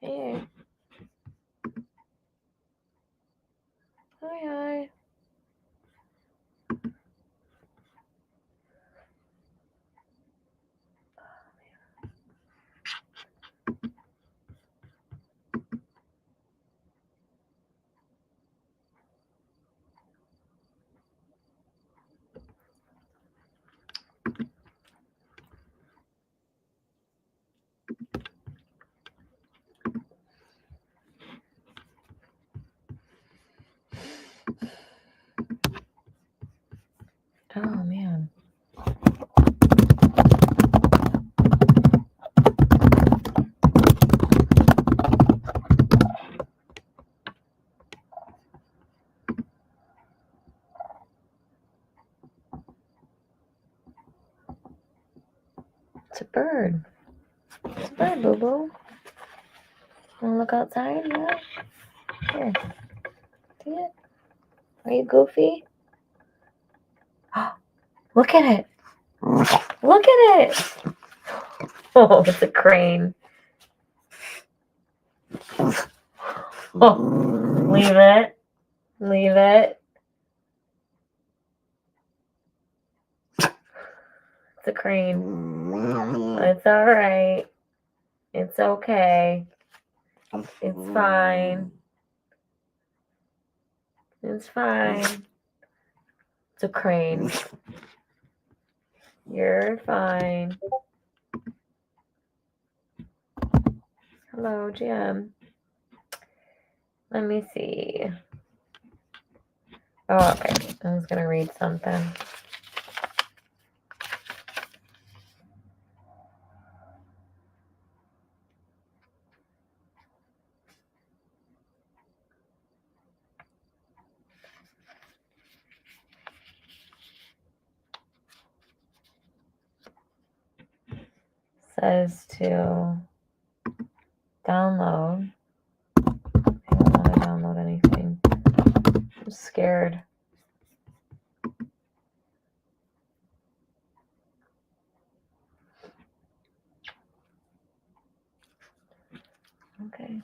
Hey. Hi. Oh, man. It's a bird. It's a bird, Boo-Boo. Wanna look outside? Yeah? Here. See it? Are you goofy? Look at it. Look at it. Oh, it's a crane. Oh, leave it. Leave it. It's a crane. It's all right. It's okay. It's fine. It's fine. It's a crane. You're fine. Hello, Jim. Let me see. Oh, okay. I was going to read something. Says to download. I don't want to download anything. I'm scared. Okay.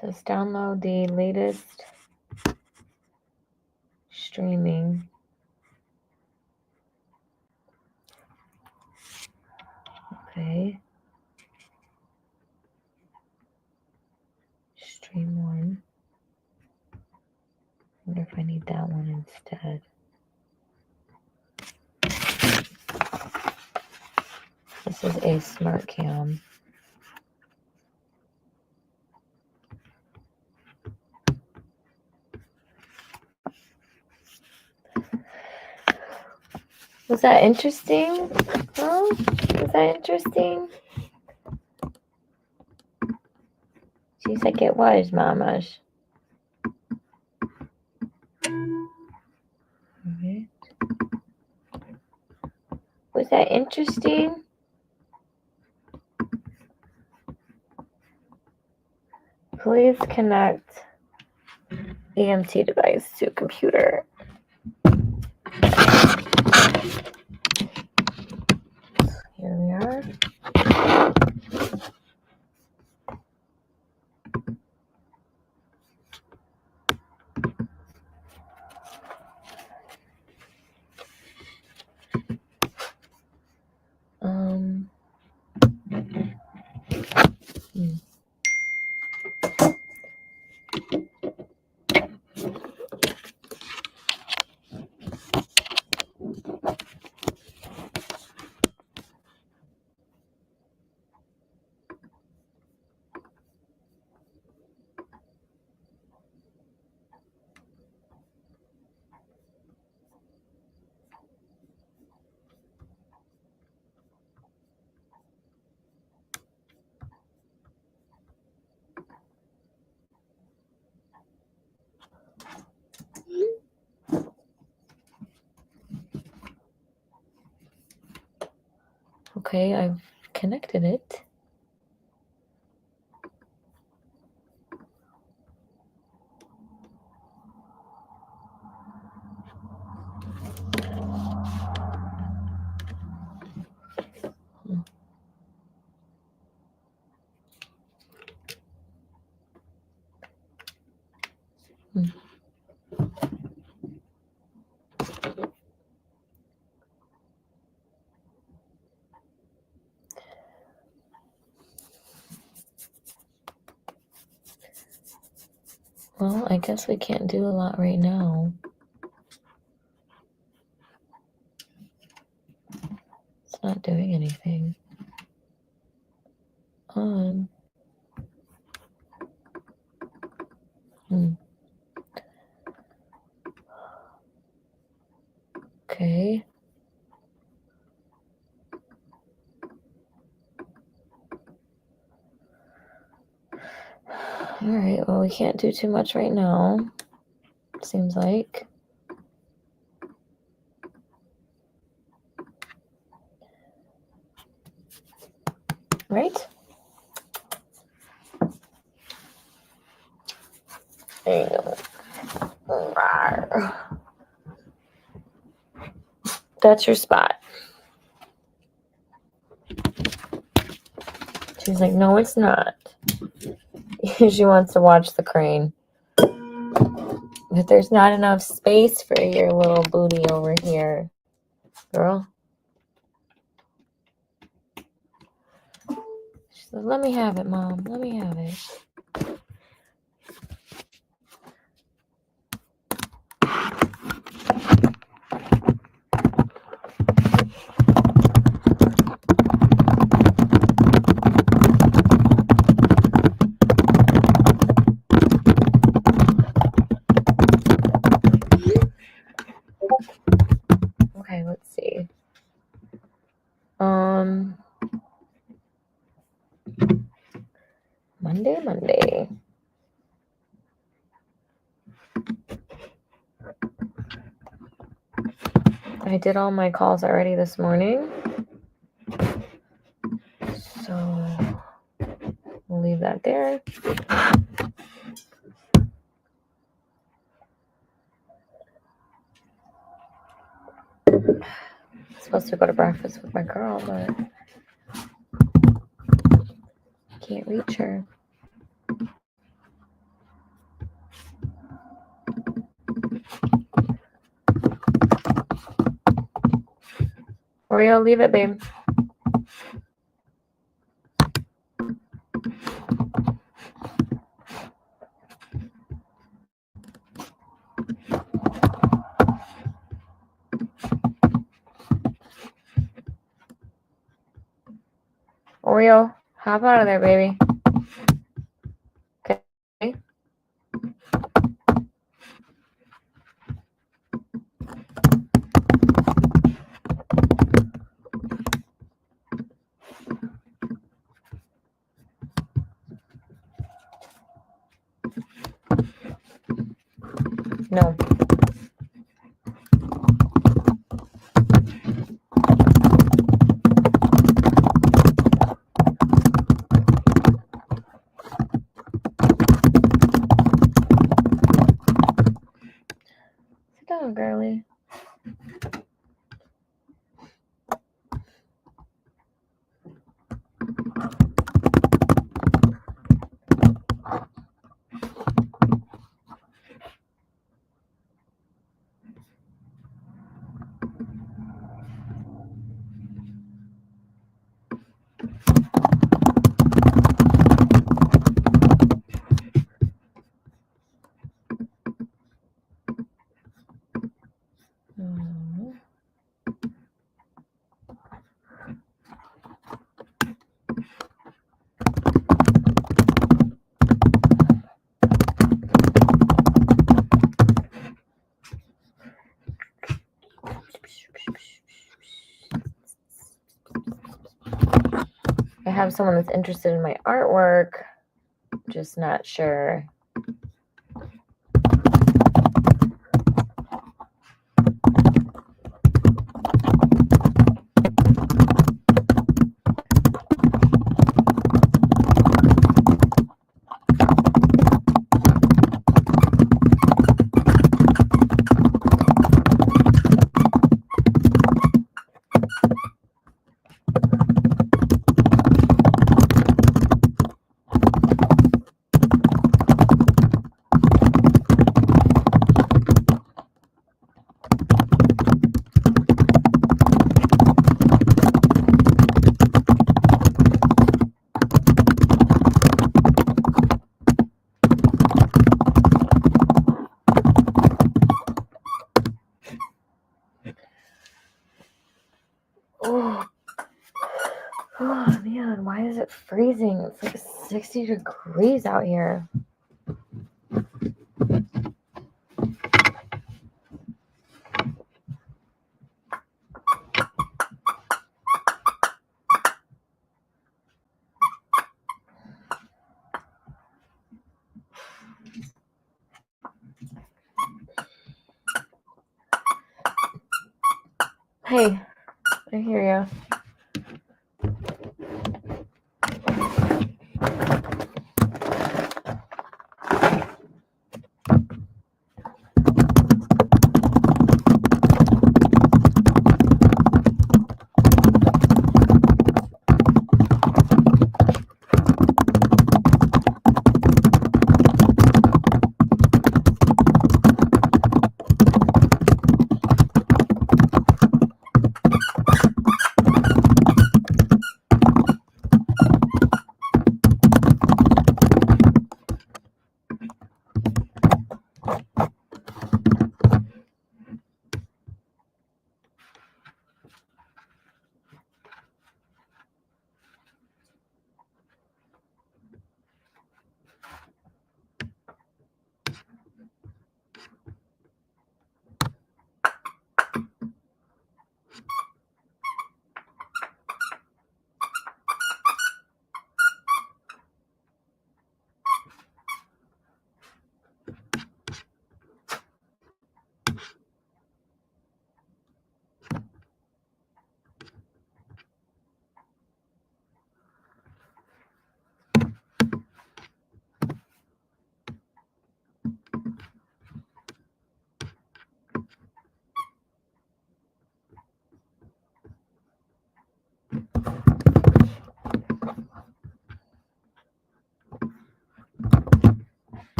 It says download the latest streaming. Okay. Stream one. I wonder if I need that one instead. This is a smart cam. Was that interesting? Huh? Was that interesting? She's like, it was, Mamash. Alright. Was that interesting? Please connect EMT device to computer. Here we are. Okay, I've connected it. Well, I guess we can't do a lot right now. It's not doing anything. On. Okay. All right, well, we can't do too much right now, seems like. Right? There you go. That's your spot. She's like, no, it's not. She wants to watch the crane. But there's not enough space for your little booty over here, girl. She said, let me have it, Mom. Let me have it. Okay, let's see. Monday. I did all my calls already this morning. So we'll leave that there. I'm supposed to go to breakfast with my girl, but I can't reach her. Oreo, leave it, babe. Oreo, hop out of there, baby. Okay. No. Sit down, girly. I have someone that's interested in my artwork, just not sure. freezing. It's like 60 degrees out here. Hey, I hear you.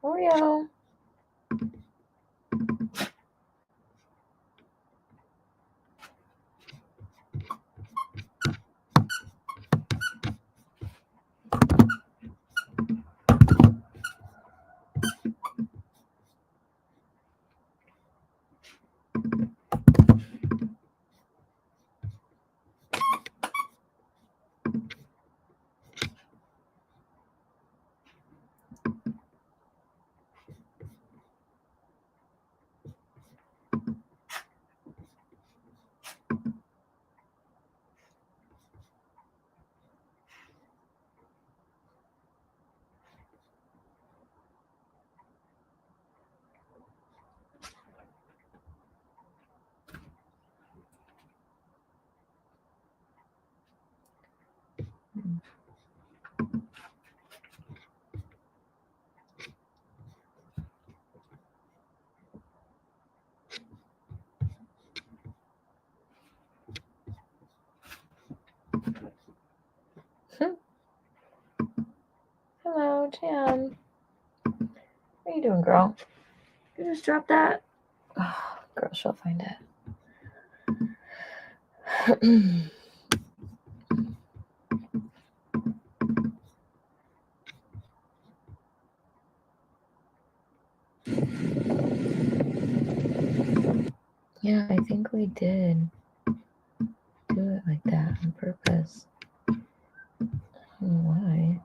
Oreo. Hello, Jan. What are you doing, girl? You just dropped that? Oh, girl, she'll find it. Yeah, I think we did do it like that on purpose. I don't know why.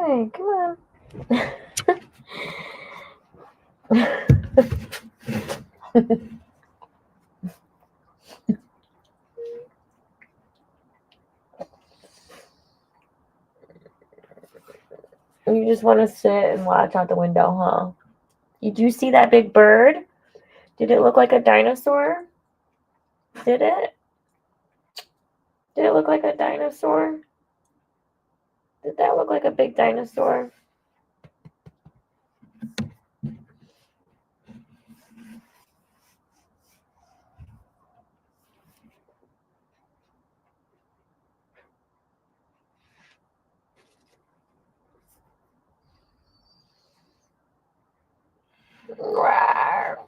Hi, come on. You just want to sit and watch out the window, huh? Did you see that big bird? Did it look like a dinosaur? Did it? Did it look like a dinosaur? Did that look like a big dinosaur? Rawr.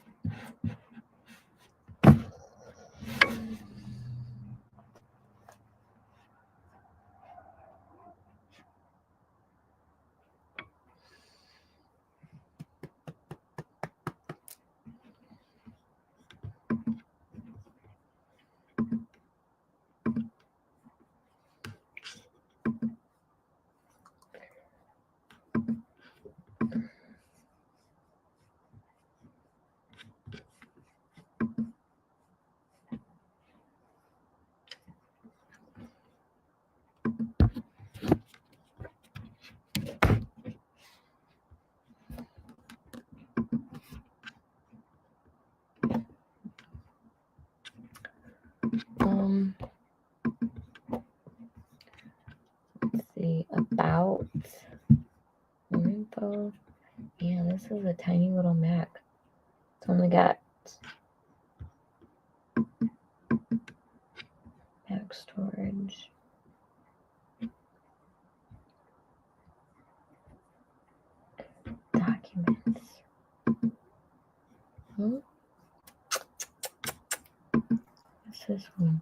Let's see, about info. Yeah, this is a tiny little Mac. It's only got Mac storage. Documents. What's this one?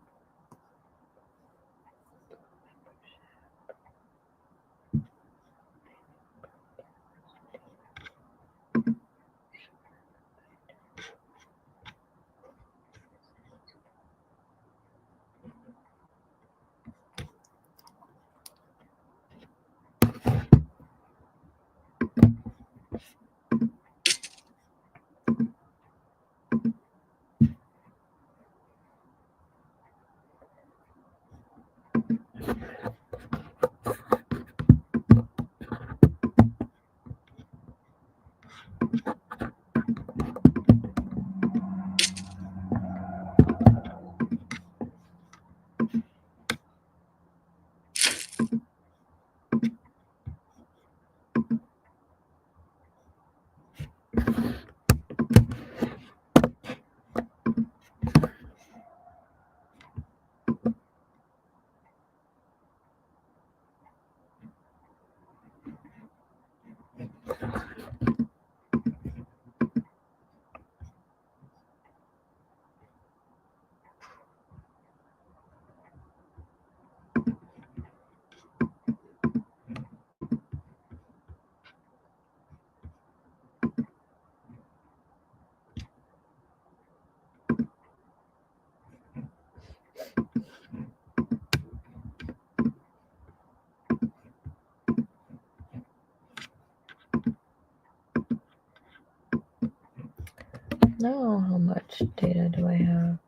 No, how much data do I have?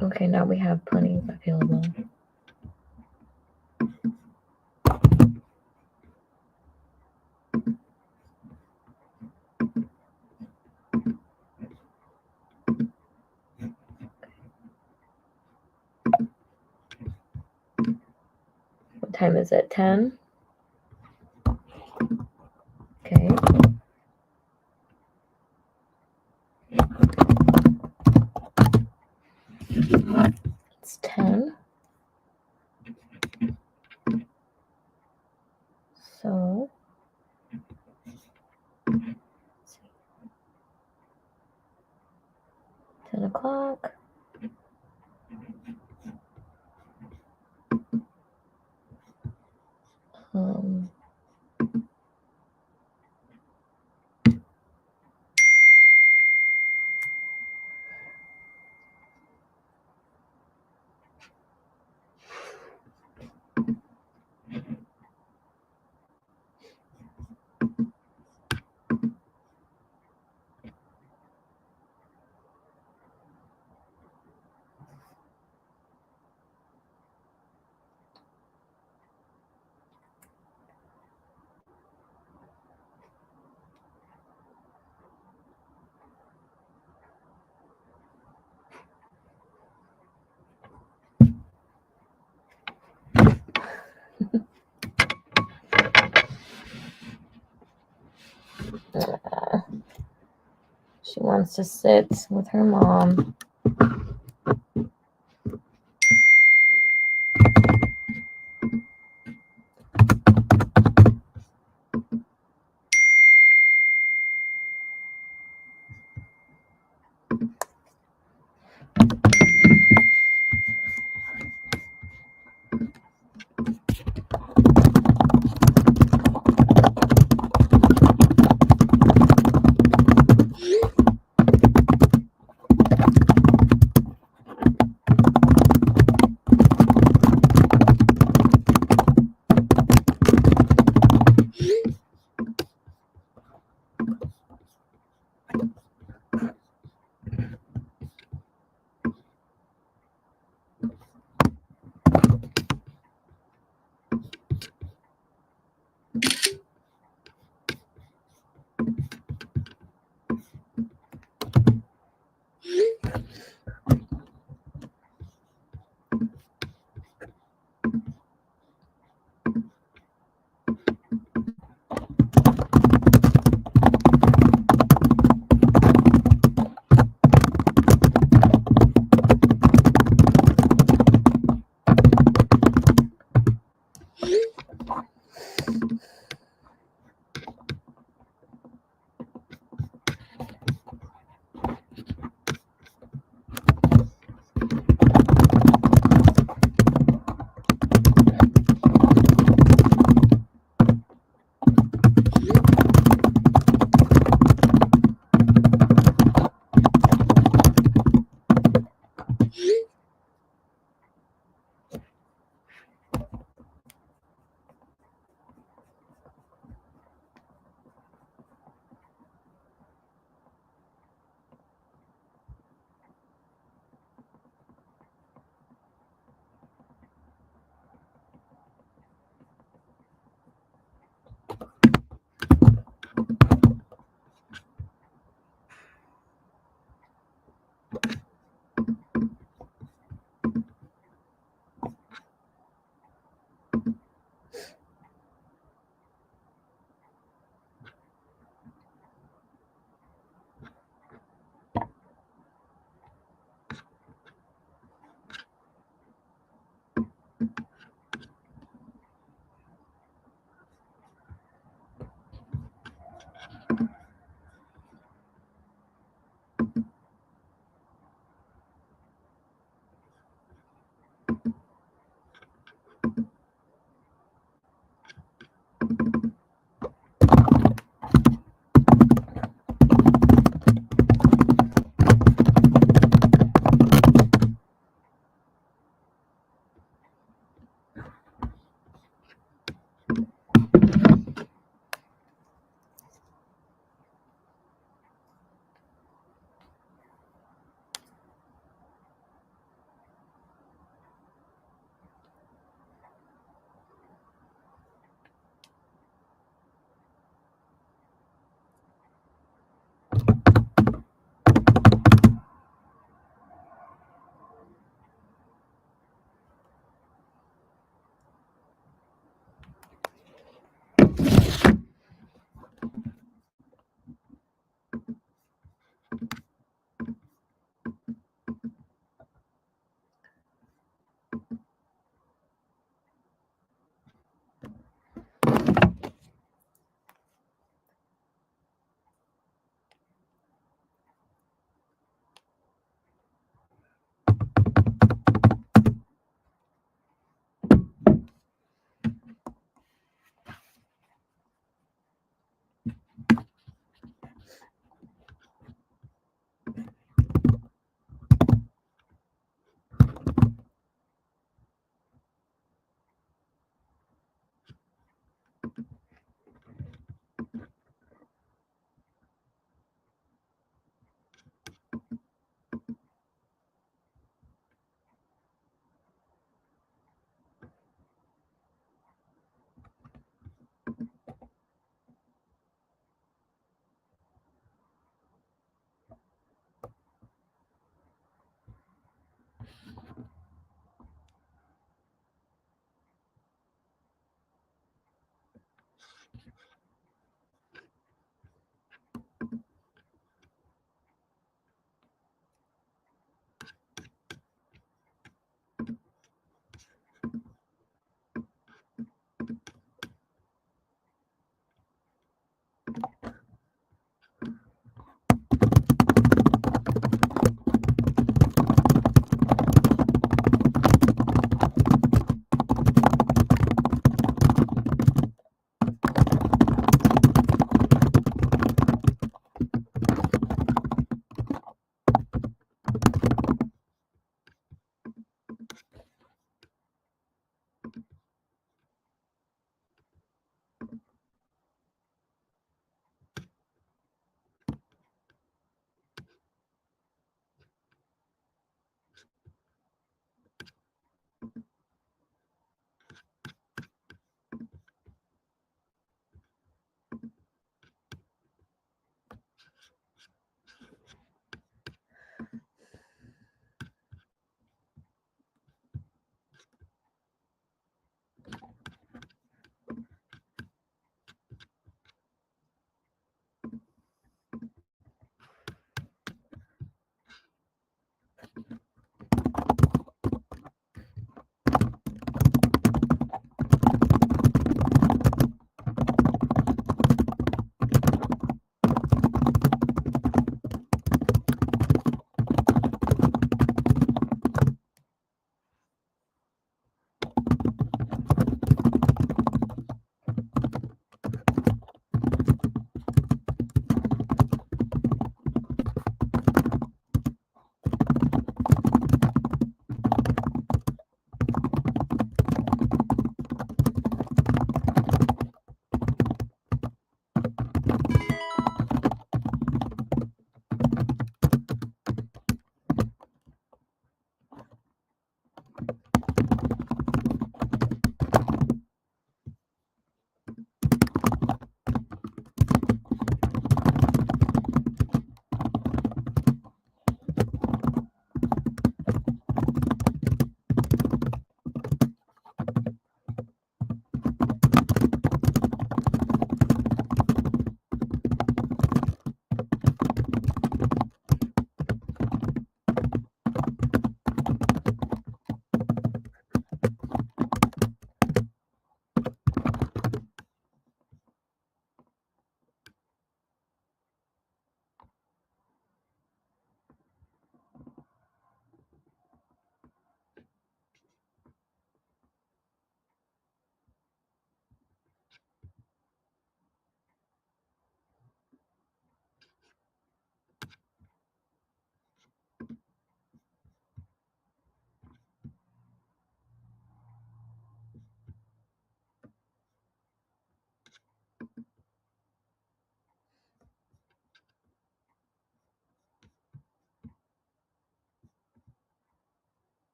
Okay, now we have plenty available. What time is it? 10? Okay. It's 10. Um, she wants to sit with her mom.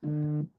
You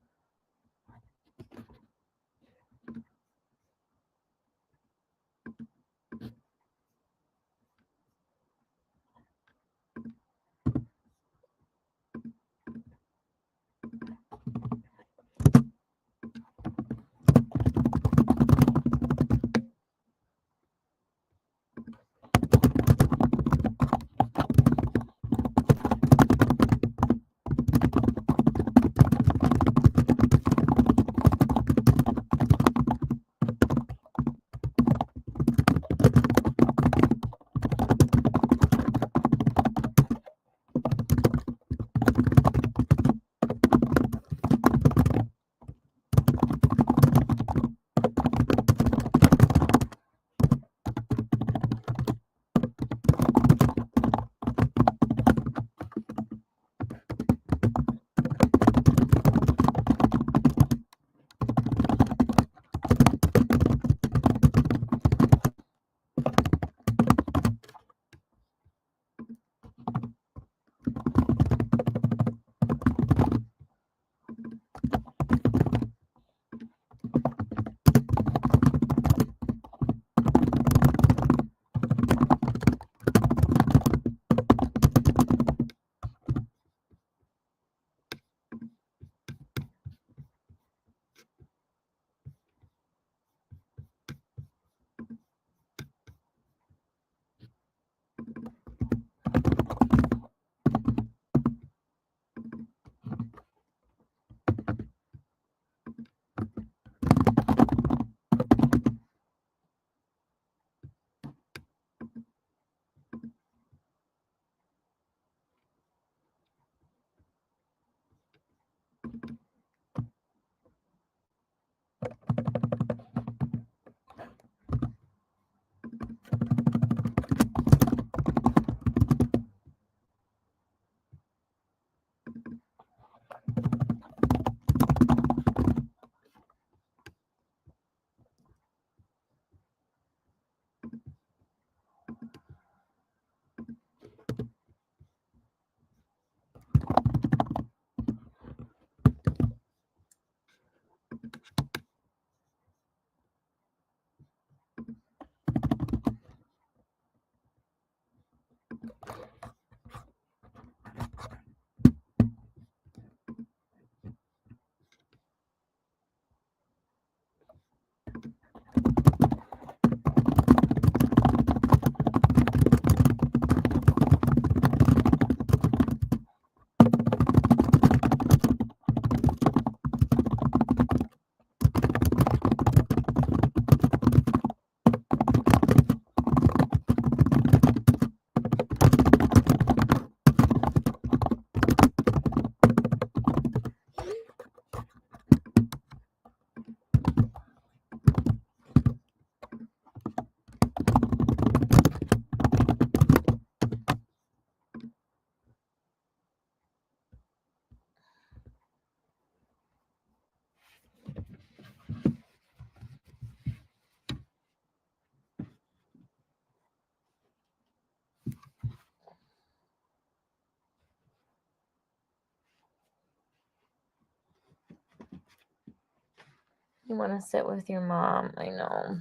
want to sit with your mom. I know.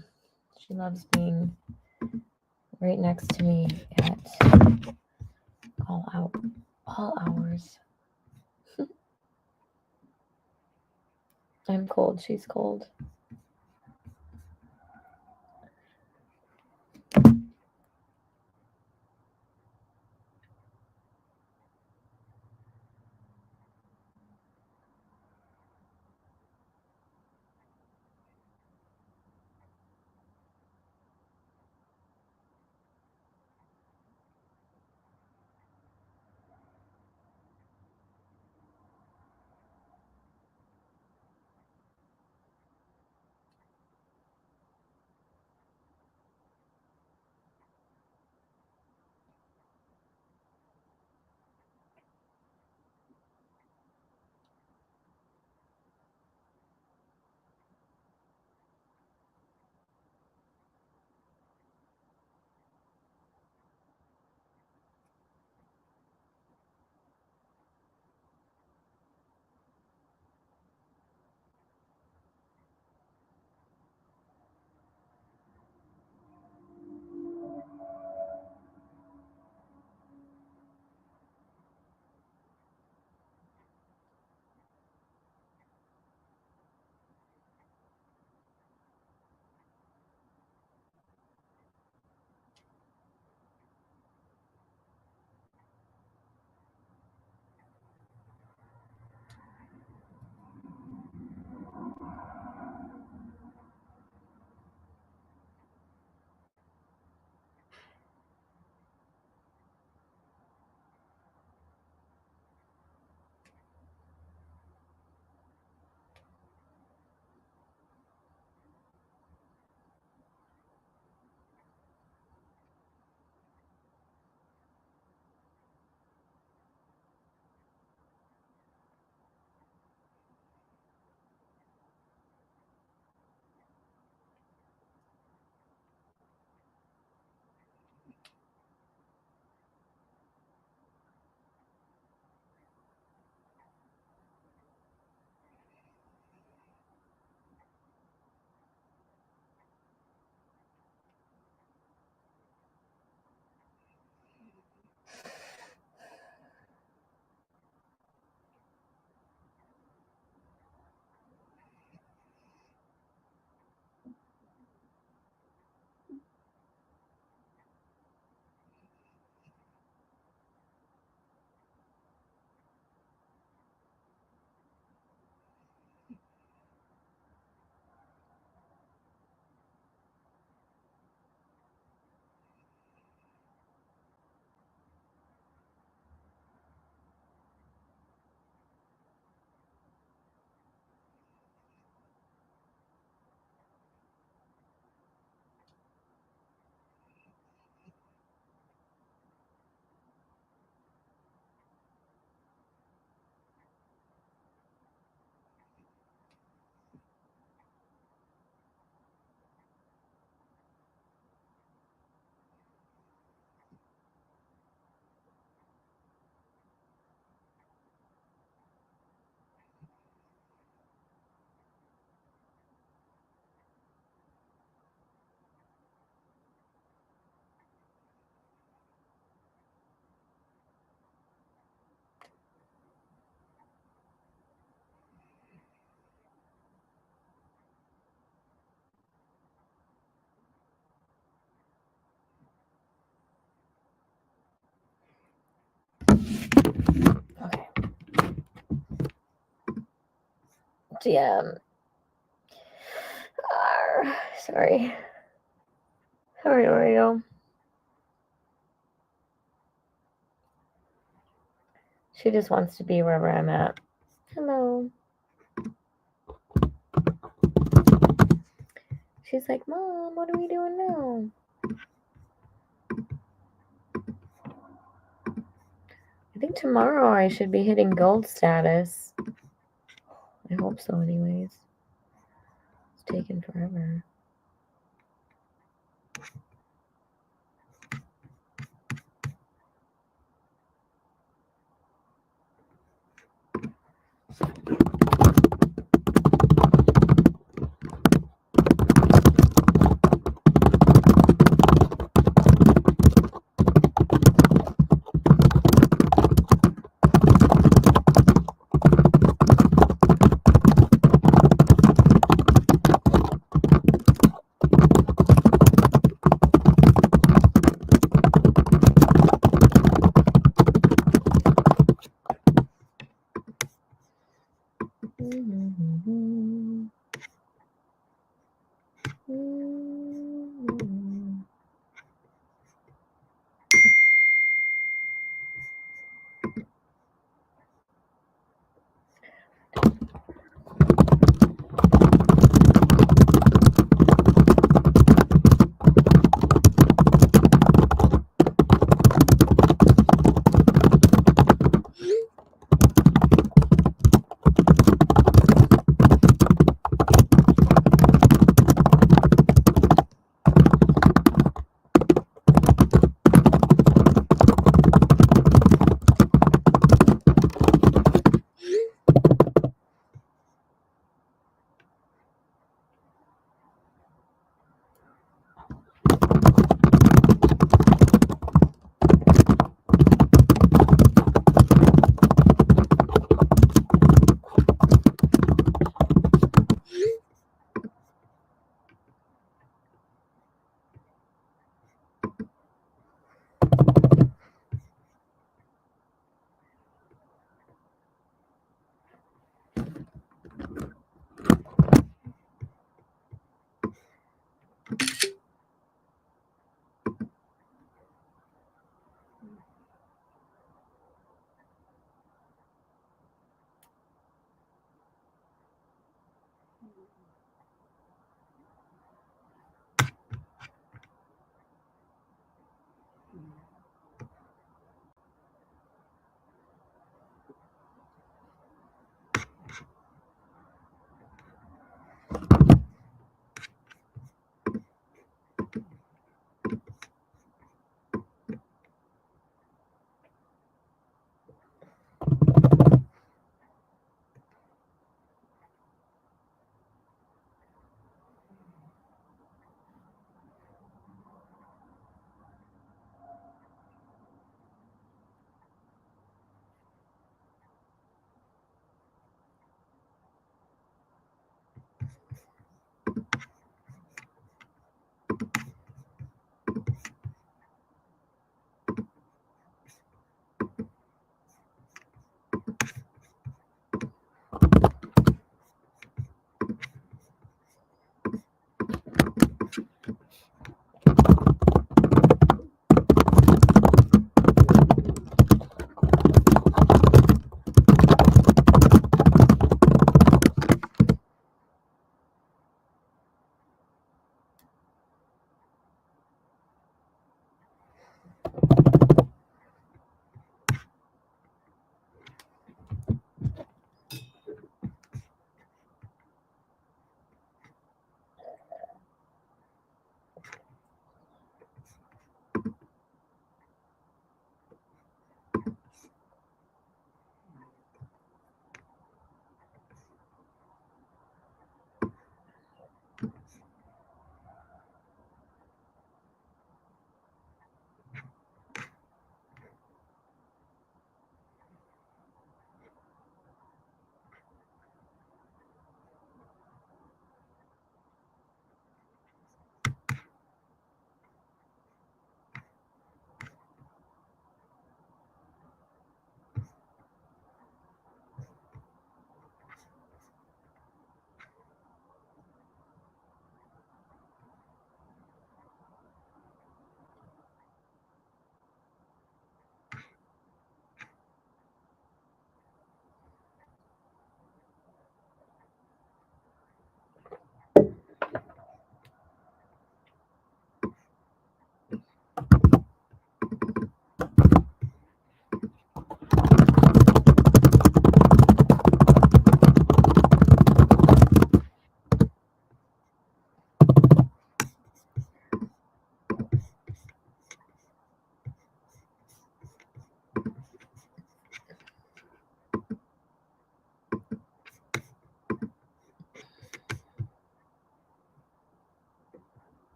She loves being right next to me at all hours. I'm cold. She's cold. out yet. Sorry. Sorry, Oreo. She just wants to be wherever I'm at. Hello. She's like, Mom, what are we doing now? I think tomorrow I should be hitting gold status. I hope so, anyways. It's taken forever.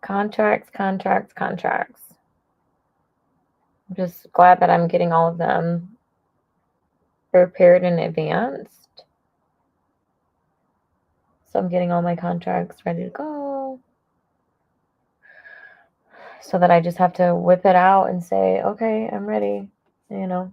Contracts. I'm just glad that I'm getting all of them prepared in advance. So I'm getting all my contracts ready to go. So that I just have to whip it out and say, okay, I'm ready, you know.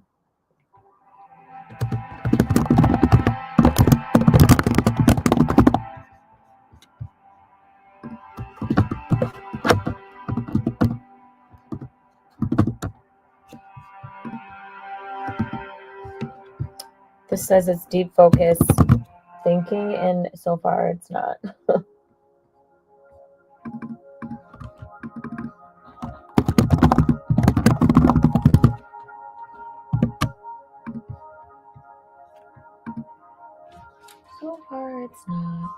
This says it's deep focus thinking, and so far it's not. So far it's not.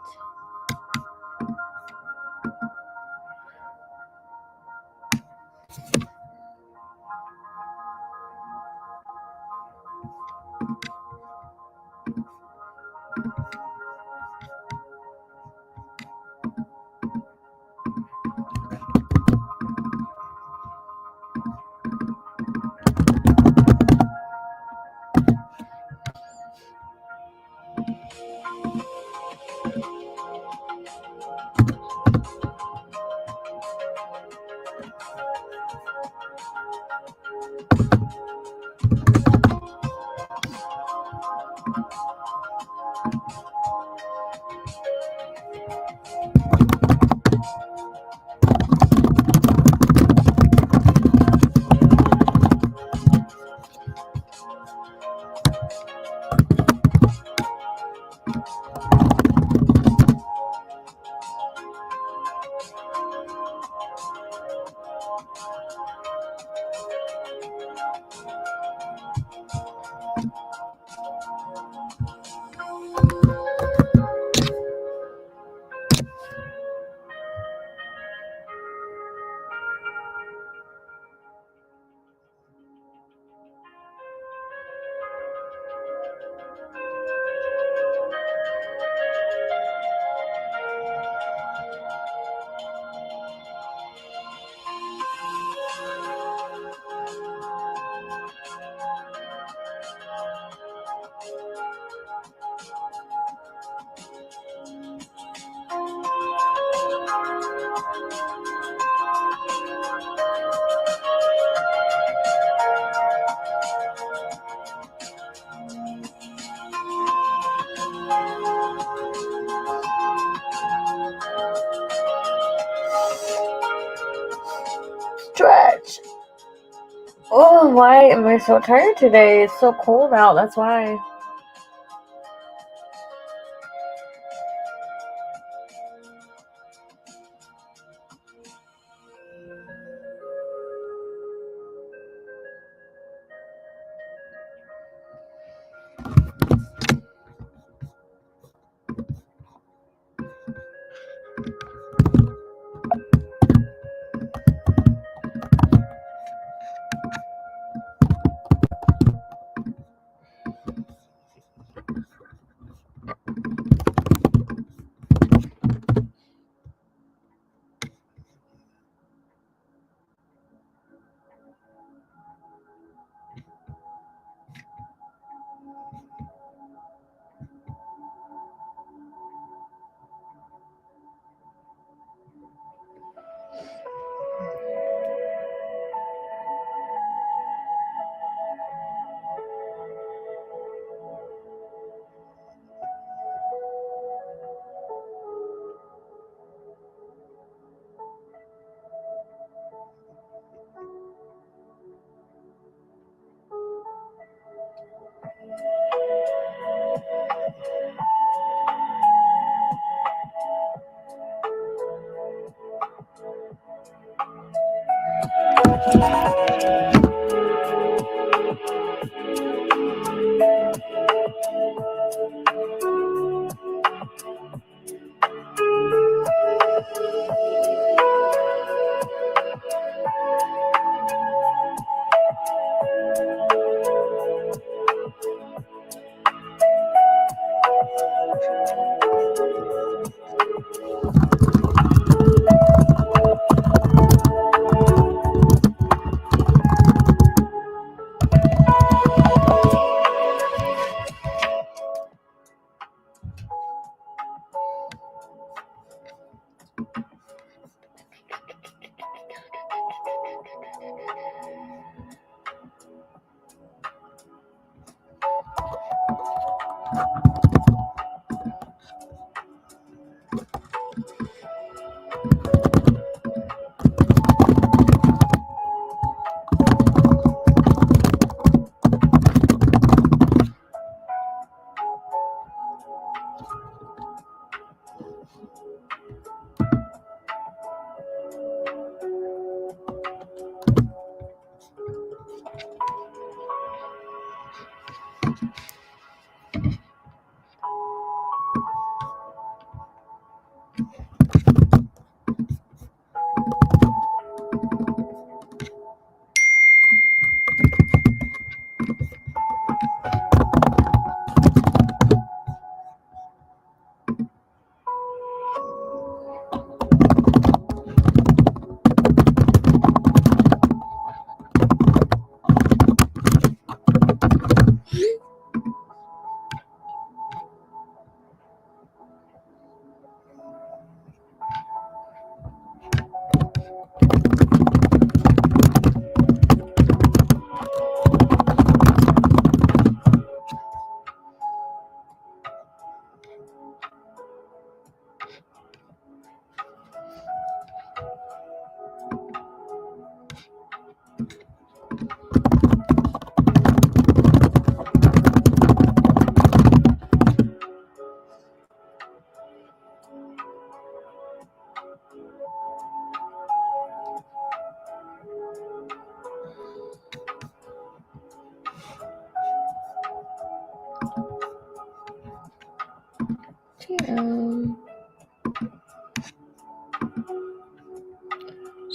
Stretch. Oh, why am I so tired today? It's so cold out, that's why.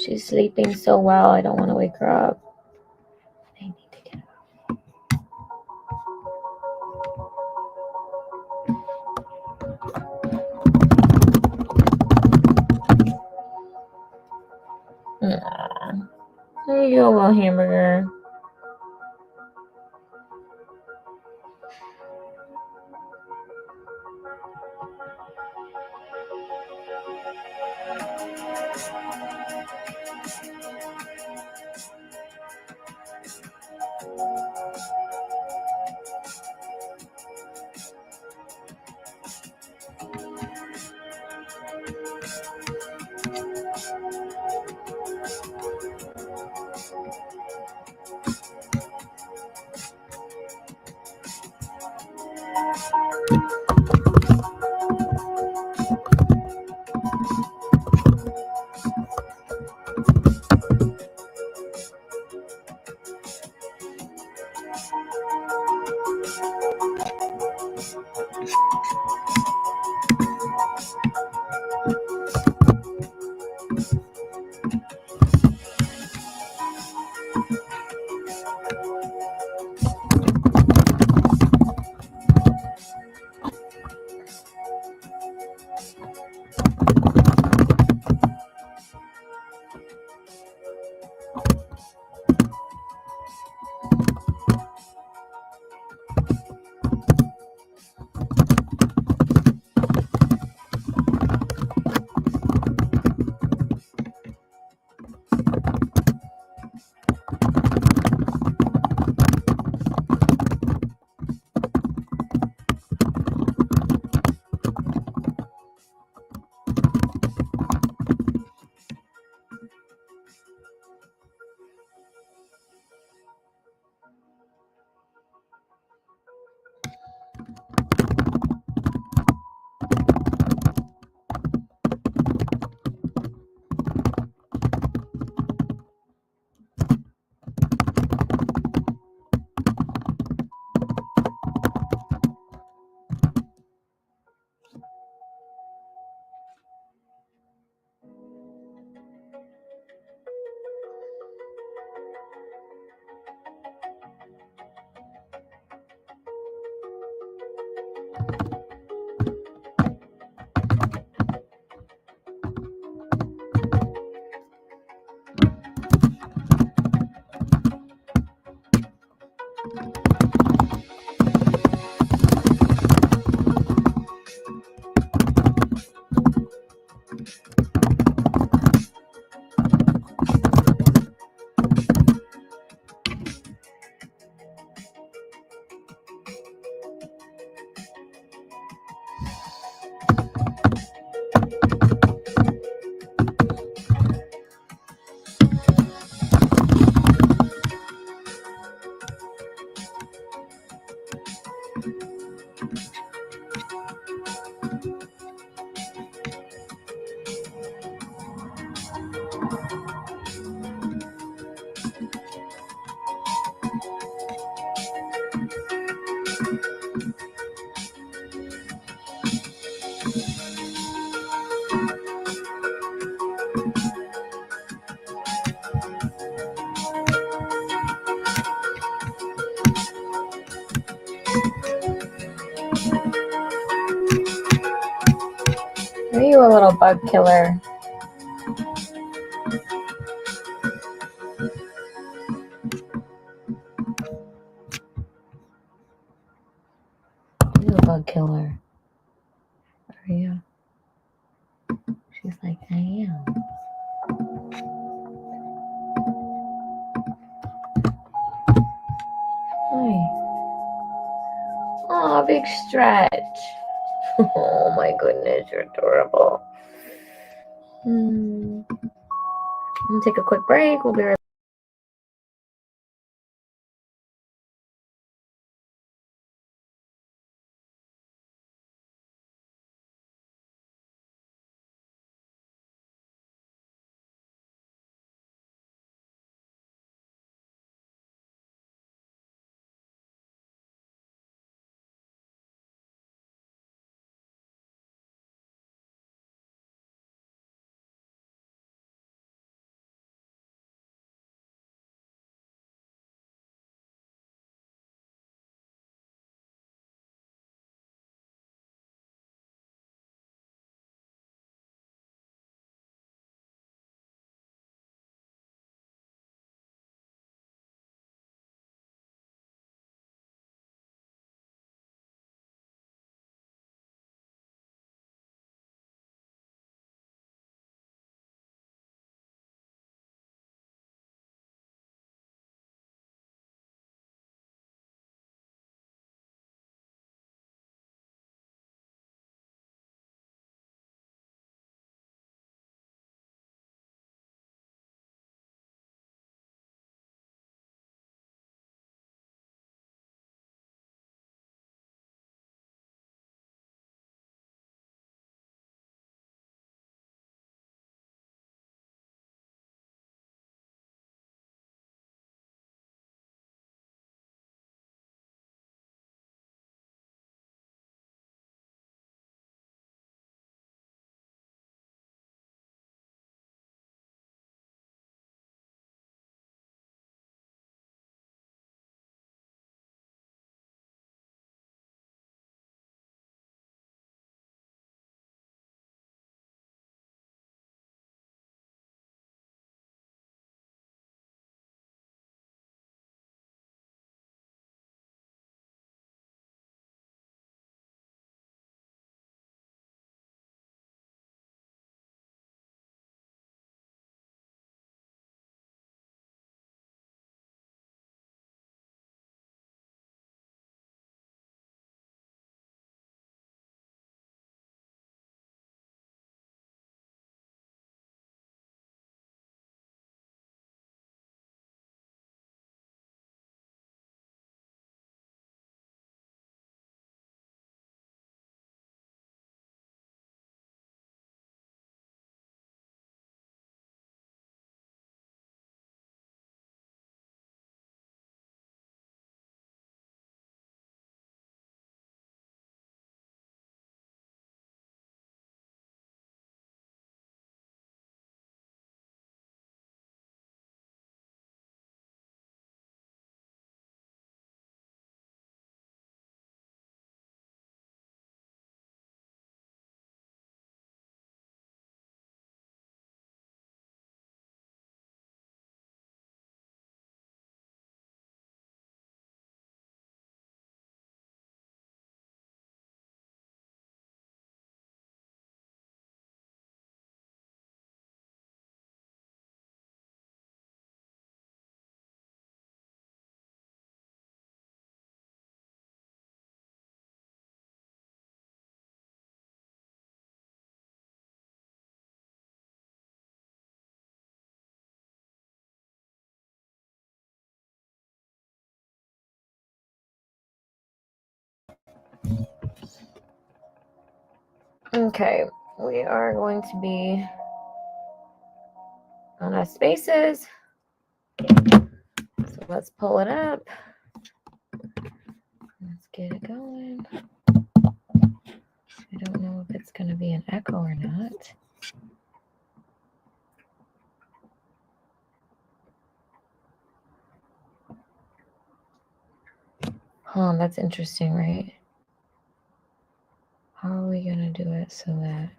She's sleeping so well, I don't want to wake her up. I need to get up. There you go, little hamburger. Are you a little bug killer? You a bug killer? Are you? She's like, I am. Hi. Oh, big stretch. Oh my goodness, you're adorable. I'm gonna take a quick break. We'll be right back. Okay, we are going to be on our spaces. So let's pull it up. Let's get it going. I don't know if it's going to be an echo or not. Huh, that's interesting, right? How are we going to do it so that...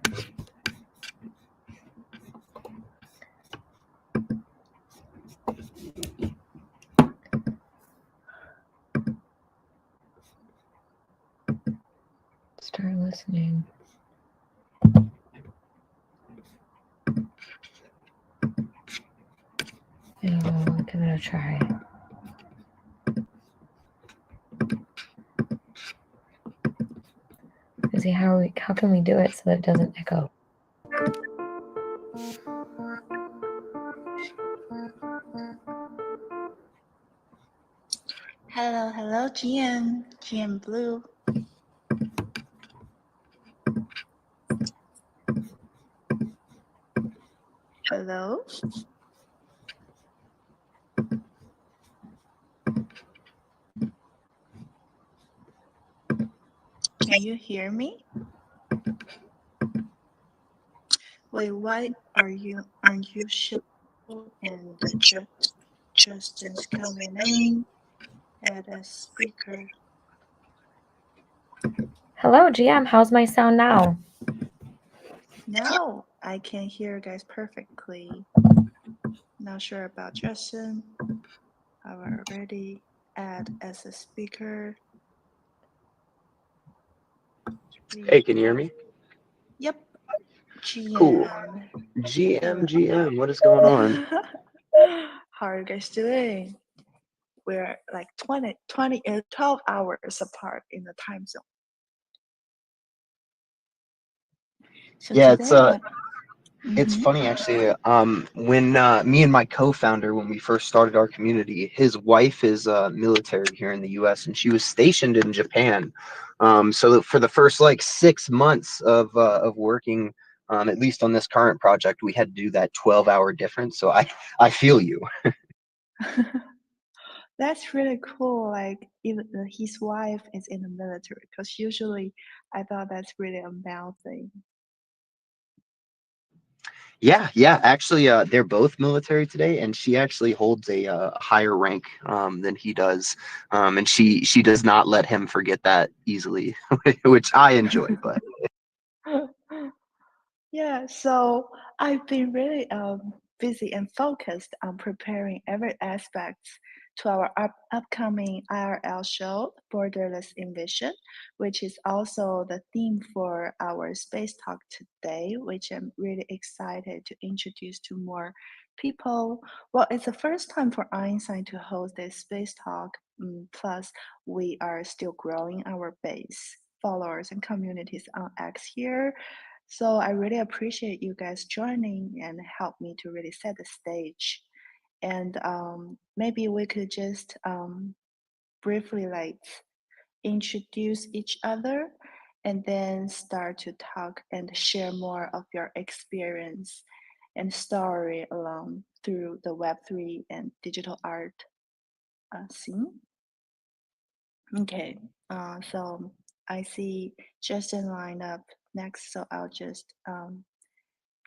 Start listening. I don't know. I'll give it a try. See, how can we do it so that it doesn't echo? Hello, GM Blue. Hello? Can you hear me? Wait, why aren't you sure? And Justin's coming in at a speaker. Hello, GM. How's my sound now? Now I can hear you guys perfectly. Not sure about Justin. I've already add as a speaker. Hey, can you hear me? Yep. GM. Cool. GM, what is going on? How are you guys doing? We're like 12 hours apart in the time zone. So Yeah, today, it's funny actually. When me and my co-founder, when we first started our community, his wife is military here in the U.S. and she was stationed in Japan. So for the first like 6 months of working, at least on this current project, we had to do that 12-hour difference. So I feel you. that's really cool. Like even his wife is in the military, because usually I thought that's really amazing. Yeah. Actually, they're both military today, and she actually holds a higher rank than he does, and she does not let him forget that easily, which I enjoy. But Yeah, so I've been really busy and focused on preparing every aspect to our upcoming IRL show, Borderless Envision, which is also the theme for our space talk today, which I'm really excited to introduce to more people. Well, it's the first time for Einstein to host this space talk. Plus, we are still growing our base, followers, and communities on X here. So I really appreciate you guys joining and help me to really set the stage. And maybe we could just briefly like introduce each other and then start to talk and share more of your experience and story along through the Web3 and digital art scene. Okay, so I see Justin lined up next, so I'll just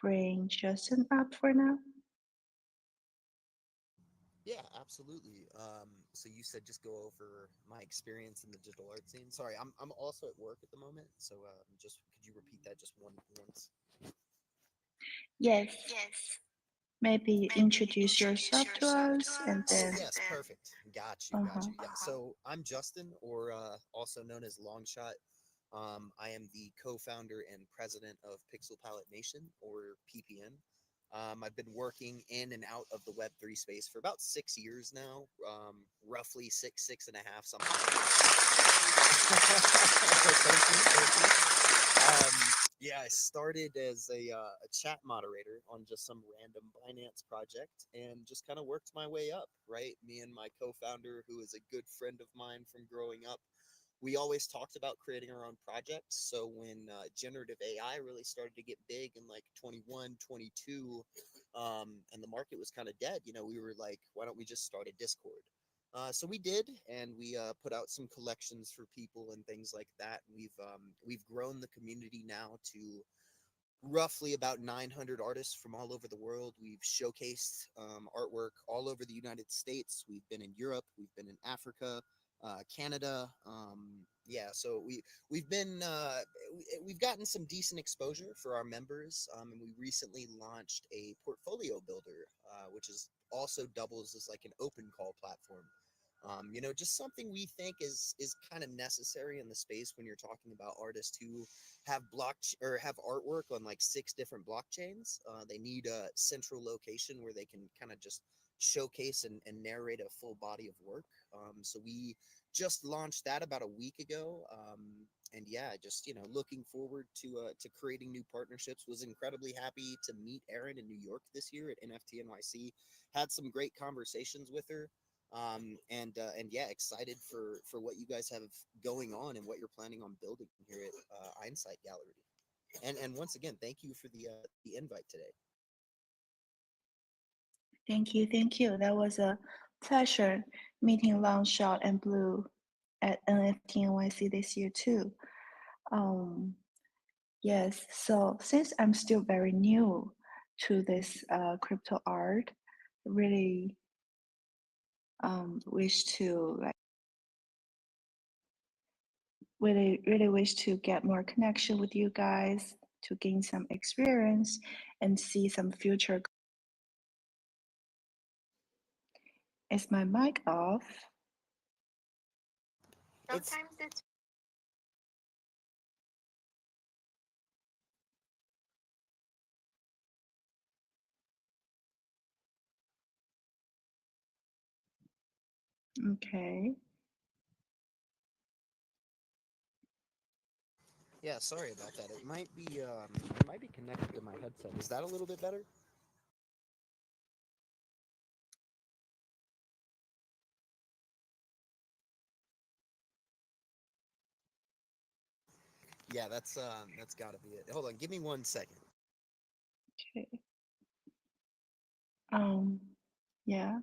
bring Justin up for now. Yeah, absolutely. So you said just go over my experience in the digital art scene. Sorry, I'm also at work at the moment, so just could you repeat that just once? Yes, maybe introduce yourself to us and then. Yes, perfect. Got you, got you. Yeah. So I'm Justin, or also known as Longshot. I am the co-founder and president of Pixel Palette Nation, or PPN. I've been working in and out of the Web3 space for about 6 years now, roughly six and a half, something like that. Thank you. Yeah, I started as a chat moderator on just some random Binance project and just kind of worked my way up, right? Me and my co-founder, who is a good friend of mine from growing up, we always talked about creating our own projects. So when generative AI really started to get big in like 21, 22, and the market was kind of dead. We were like, why don't we just start a Discord? So we did, and we put out some collections for people and things like that. We've grown the community now to roughly about 900 artists from all over the world. We've showcased artwork all over the United States. We've been in Europe. We've been in Africa, Canada. Yeah, so we've gotten some decent exposure for our members, and we recently launched a portfolio builder, which is also doubles as like an open call platform. Just something we think is kind of necessary in the space when you're talking about artists who have or have artwork on like 6 different blockchains. They need a central location where they can kind of just showcase and narrate a full body of work. So we just launched that about a week ago. And yeah, just looking forward to creating new partnerships. Was incredibly happy to meet Erin in New York this year at NFT NYC. Had some great conversations with her. And yeah, excited for what you guys have going on and what you're planning on building here at Einsight Gallery. And once again, thank you for the invite today. Thank you, thank you. That was a pleasure meeting Longshot and Blue at NFT NYC this year too. Yes, so since I'm still very new to this crypto art, really wish to really wish to get more connection with you guys to gain some experience and see some future. Is my mic off? Sometimes it's Okay. Yeah, sorry about that. It might be connected to my headset. Is that a little bit better? Yeah, that's got to be it. Hold on, give me 1 second. Okay. Yeah.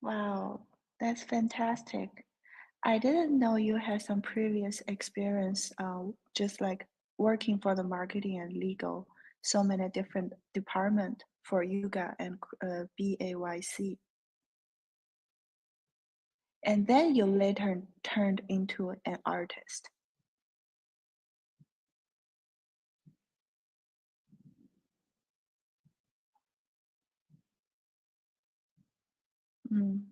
Wow, that's fantastic. I didn't know you had some previous experience, just like working for the marketing and legal, so many different department for Yuga and BAYC. And then you later turned into an artist. Mm.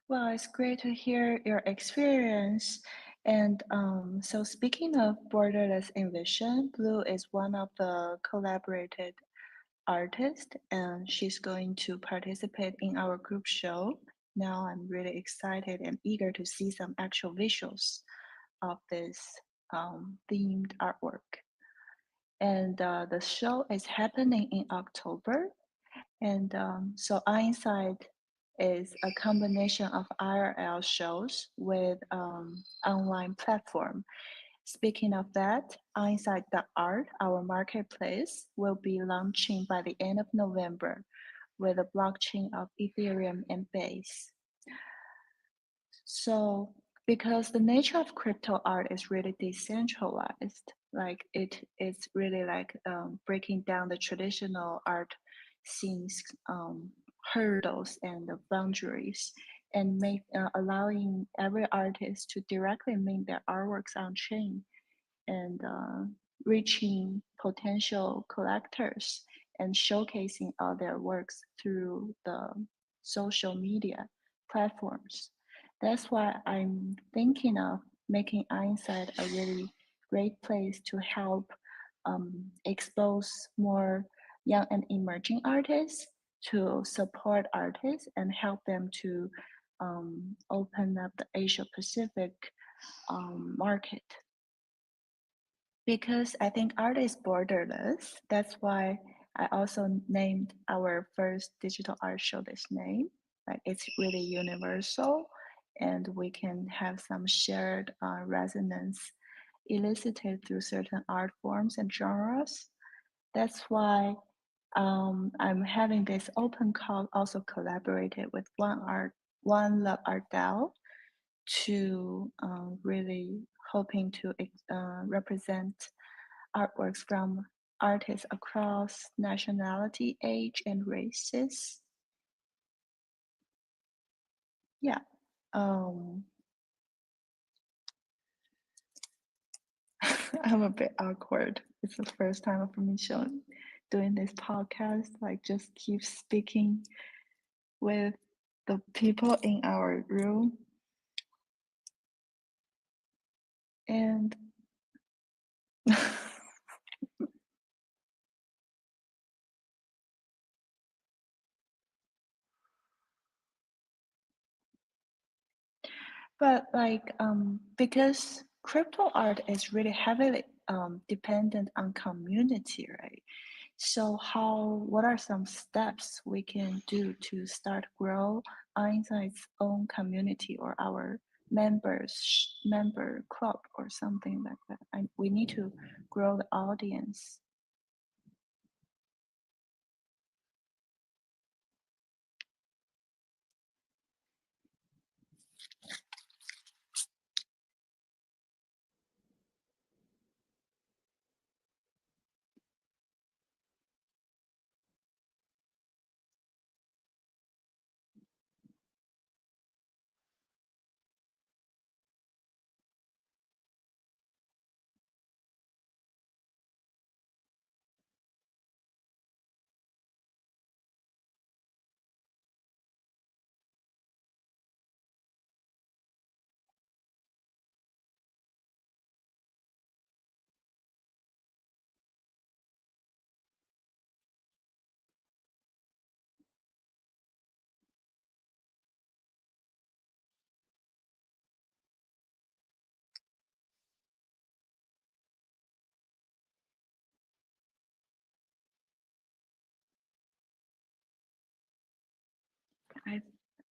Well, it's great to hear your experience. And so, speaking of Borderless Envision, Blue is one of the collaborated artists, and she's going to participate in our group show. Now, I'm really excited and eager to see some actual visuals of this themed artwork. And the show is happening in October, and so Ironside is a combination of IRL shows with online platform. Speaking of that, Ironside.art, our marketplace, will be launching by the end of November with a blockchain of Ethereum and Base. So because the nature of crypto art is really decentralized, like it is really like breaking down the traditional art scenes hurdles and the boundaries and make allowing every artist to directly make their artworks on chain and reaching potential collectors and showcasing all their works through the social media platforms. That's why I'm thinking of making Ironside a really great place to help expose more young and emerging artists, to support artists and help them to open up the Asia Pacific market, because I think art is borderless. That's why I also named our first digital art show this name. Like it's really universal, and we can have some shared resonance elicited through certain art forms and genres. That's why I'm having this open call, also collaborated with One Love Art DAO to really hoping to represent artworks from artists across nationality, age, and races. Yeah. I'm a bit awkward. It's the first time for me doing this podcast. Like just keep speaking with the people in our room. And but like because crypto art is really heavily dependent on community, right? So what are some steps we can do to start grow Einstein's own community or our member club or something like that? We need to grow the audience.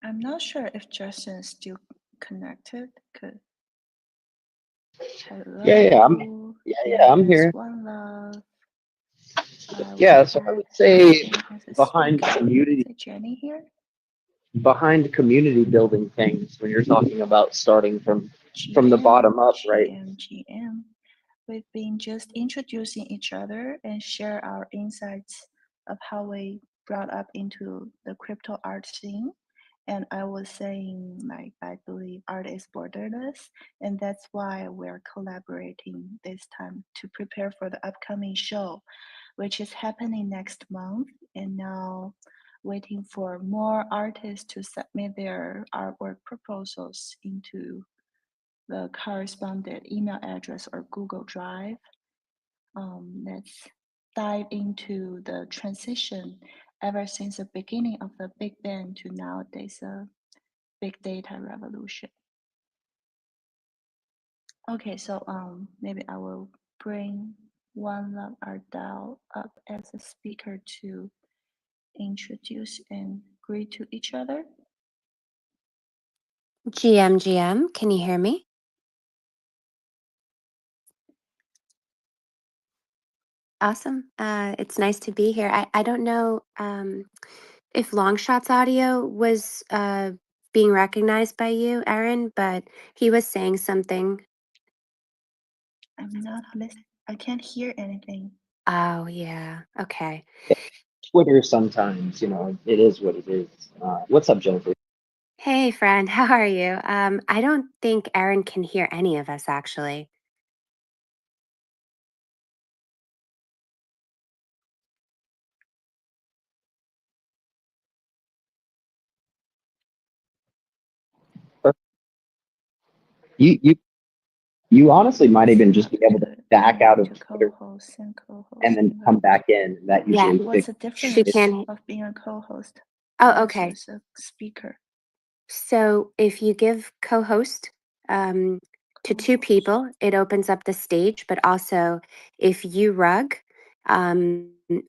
I'm not sure if Justin is still connected. Hello. Yeah, I'm Yes, here. One Love. Yeah, so I would say behind Is community it Jenny here? building things, when you're talking about starting from the bottom up, right? GM. We've been just introducing each other and share our insights of how we brought up into the crypto art scene. And I was saying, like, I believe art is borderless, and that's why we're collaborating this time to prepare for the upcoming show, which is happening next month. And now, waiting for more artists to submit their artwork proposals into the correspondent email address or Google Drive. Let's dive into the transition ever since the beginning of the Big Bang to nowadays big data revolution. Okay, so maybe I will bring One Love Art DAO up as a speaker to introduce and greet to each other. GM, can you hear me? Awesome. It's nice to be here. I don't know if Longshot's audio was being recognized by you, Erin, but he was saying something. I'm not listening. I can't hear anything. Oh, yeah. Okay. Twitter sometimes, it is what it is. What's up, Jennifer? Hey, friend. How are you? I don't think Erin can hear any of us, actually. You honestly might even just be able to back out of to Twitter co-host and co-host and then come back in. That Yeah. usually What's the fixes She difference can't. of being a co-host Oh, okay. versus a speaker? So if you give co-host to two people, it opens up the stage. But also, if you rug,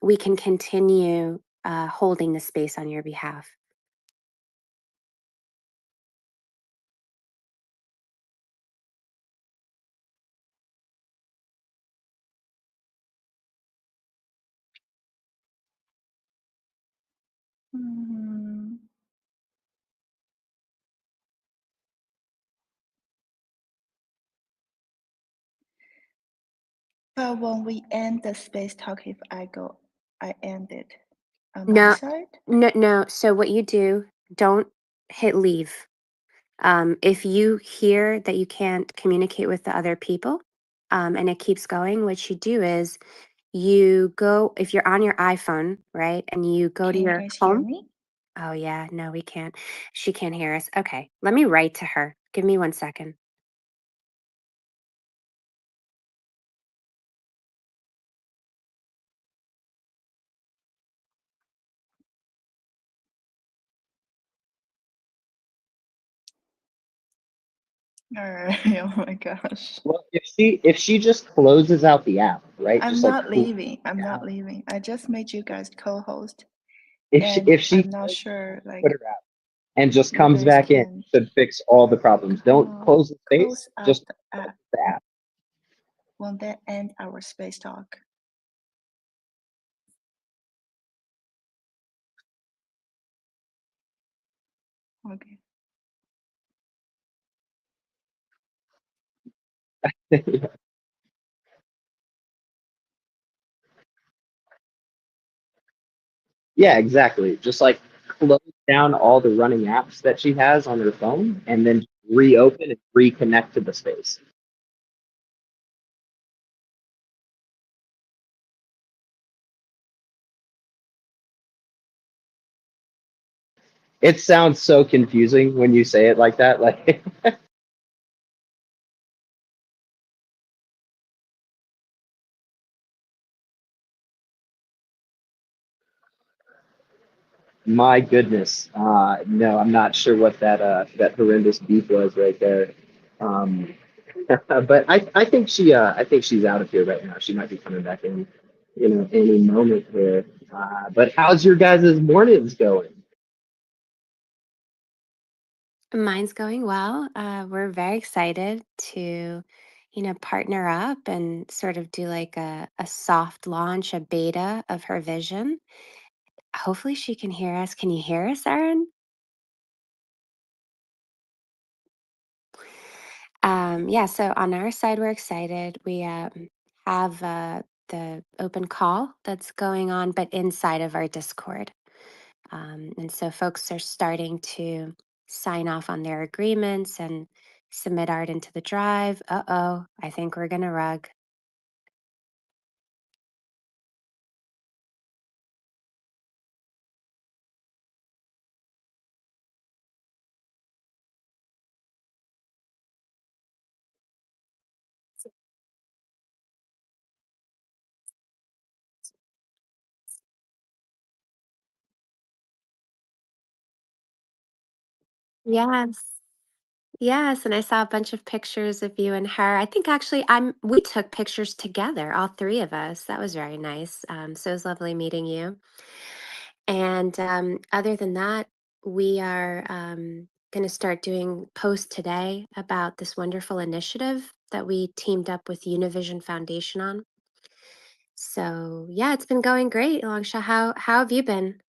we can continue holding the space on your behalf. Mhm. But when we end the space talk, if I end it on my No, side. no. So what you do, don't hit leave. If you hear that you can't communicate with the other people, and it keeps going, what you do is you go, if you're on your iPhone, right, and you go to Can you your guys hear home. me? Oh, yeah, no, we can't. She can't hear us. Okay, let me write to her. Give me 1 second. Alright, oh my gosh. Well, if she just closes out the app, right? I'm Just like not close leaving. I'm it not down. leaving. I just made you guys co-host, If and she I'm not sure, like, put her out and just you comes guys back in, can should fix all the problems. Don't close the space, close out just the app. the app. Won't that end our space talk? Okay. Yeah, exactly. Just like close down all the running apps that she has on her phone and then reopen and reconnect to the space. It sounds so confusing when you say it like that. Like, my goodness. No, I'm not sure what that horrendous beef was right there. Um, but I think I think she's out of here right now. She might be coming back in, any moment here. But how's your guys' mornings going? Mine's going well. We're very excited to, partner up and sort of do like a soft launch, a beta of her vision. Hopefully she can hear us. Can you hear us, Erin? Yeah, so on our side, we're excited. We have the open call that's going on, but inside of our Discord. And so folks are starting to sign off on their agreements and submit art into the drive. Uh-oh, I think we're going to rug. Yes. Yes, and I saw a bunch of pictures of you and her. I think actually we took pictures together, all three of us. That was very nice. So it was lovely meeting you. And other than that, we are going to start doing posts today about this wonderful initiative that we teamed up with Univision Foundation on. So yeah, it's been going great, Longsha. How have you been?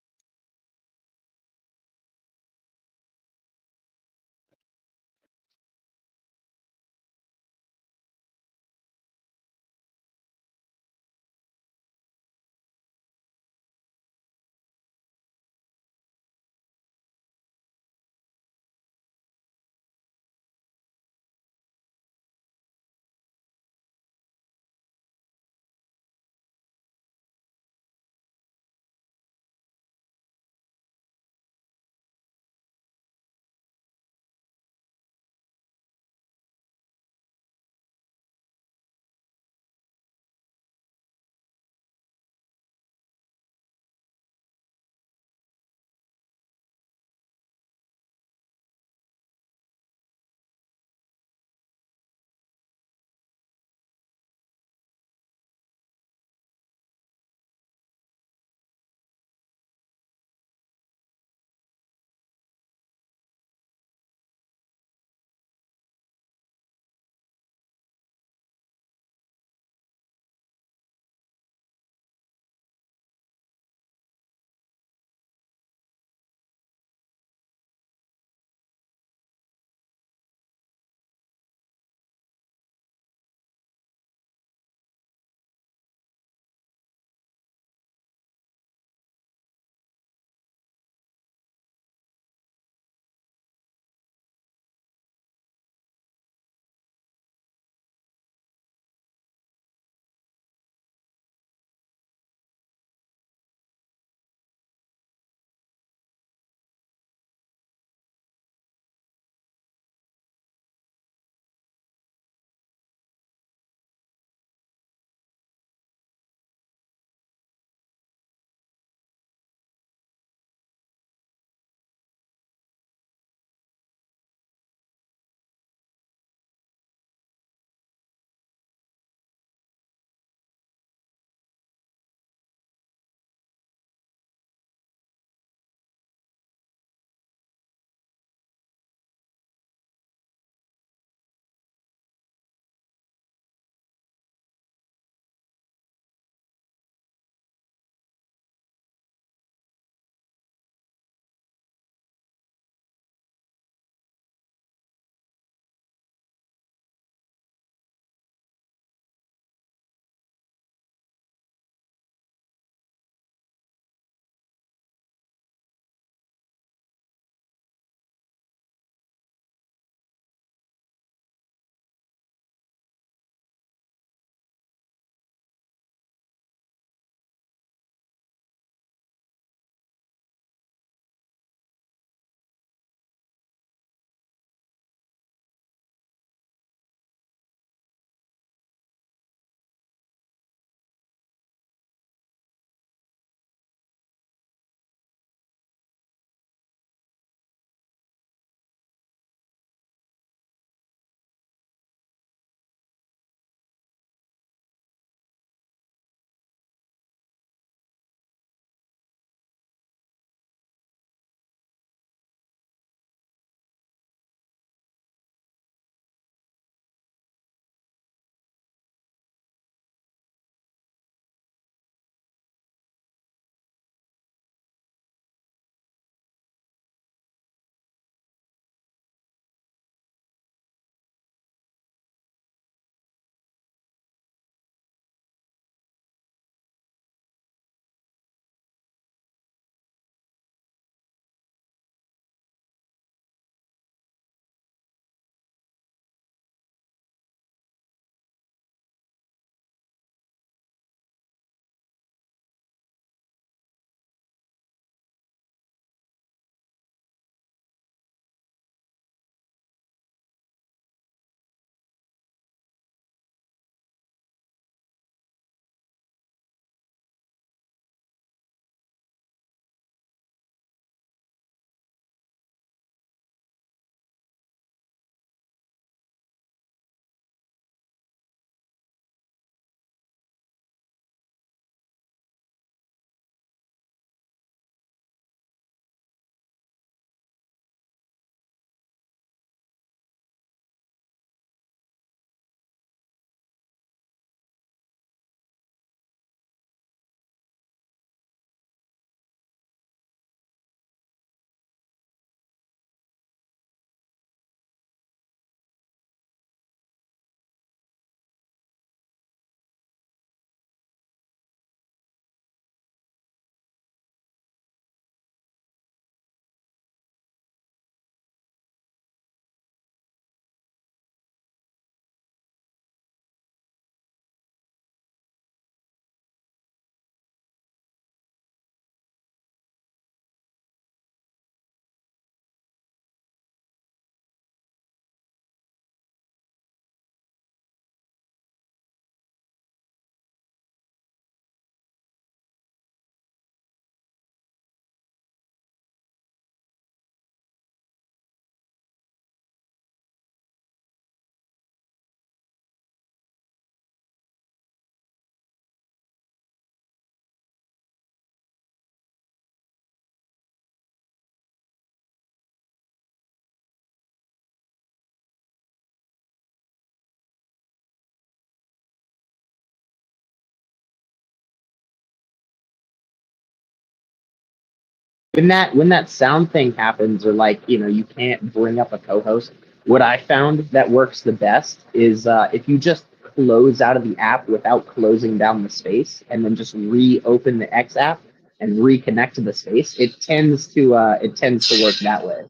when that sound thing happens, or like, you can't bring up a co-host, what I found that works the best is if you just close out of the app without closing down the space, and then just reopen the X app and reconnect to the space, it tends to work that way.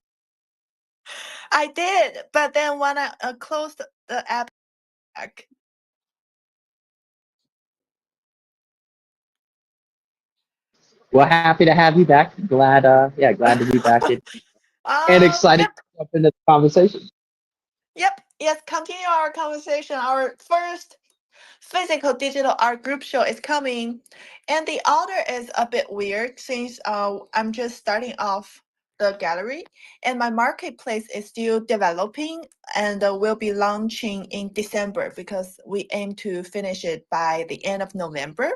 I did, but then when I closed the app back, Well, happy to have you back. Glad to be back and excited yep, to jump into the conversation. yep, yes. Continue our conversation. Our first physical digital art group show is coming, and the order is a bit weird since I'm just starting off the gallery, and my marketplace is still developing, and will be launching in December because we aim to finish it by the end of November.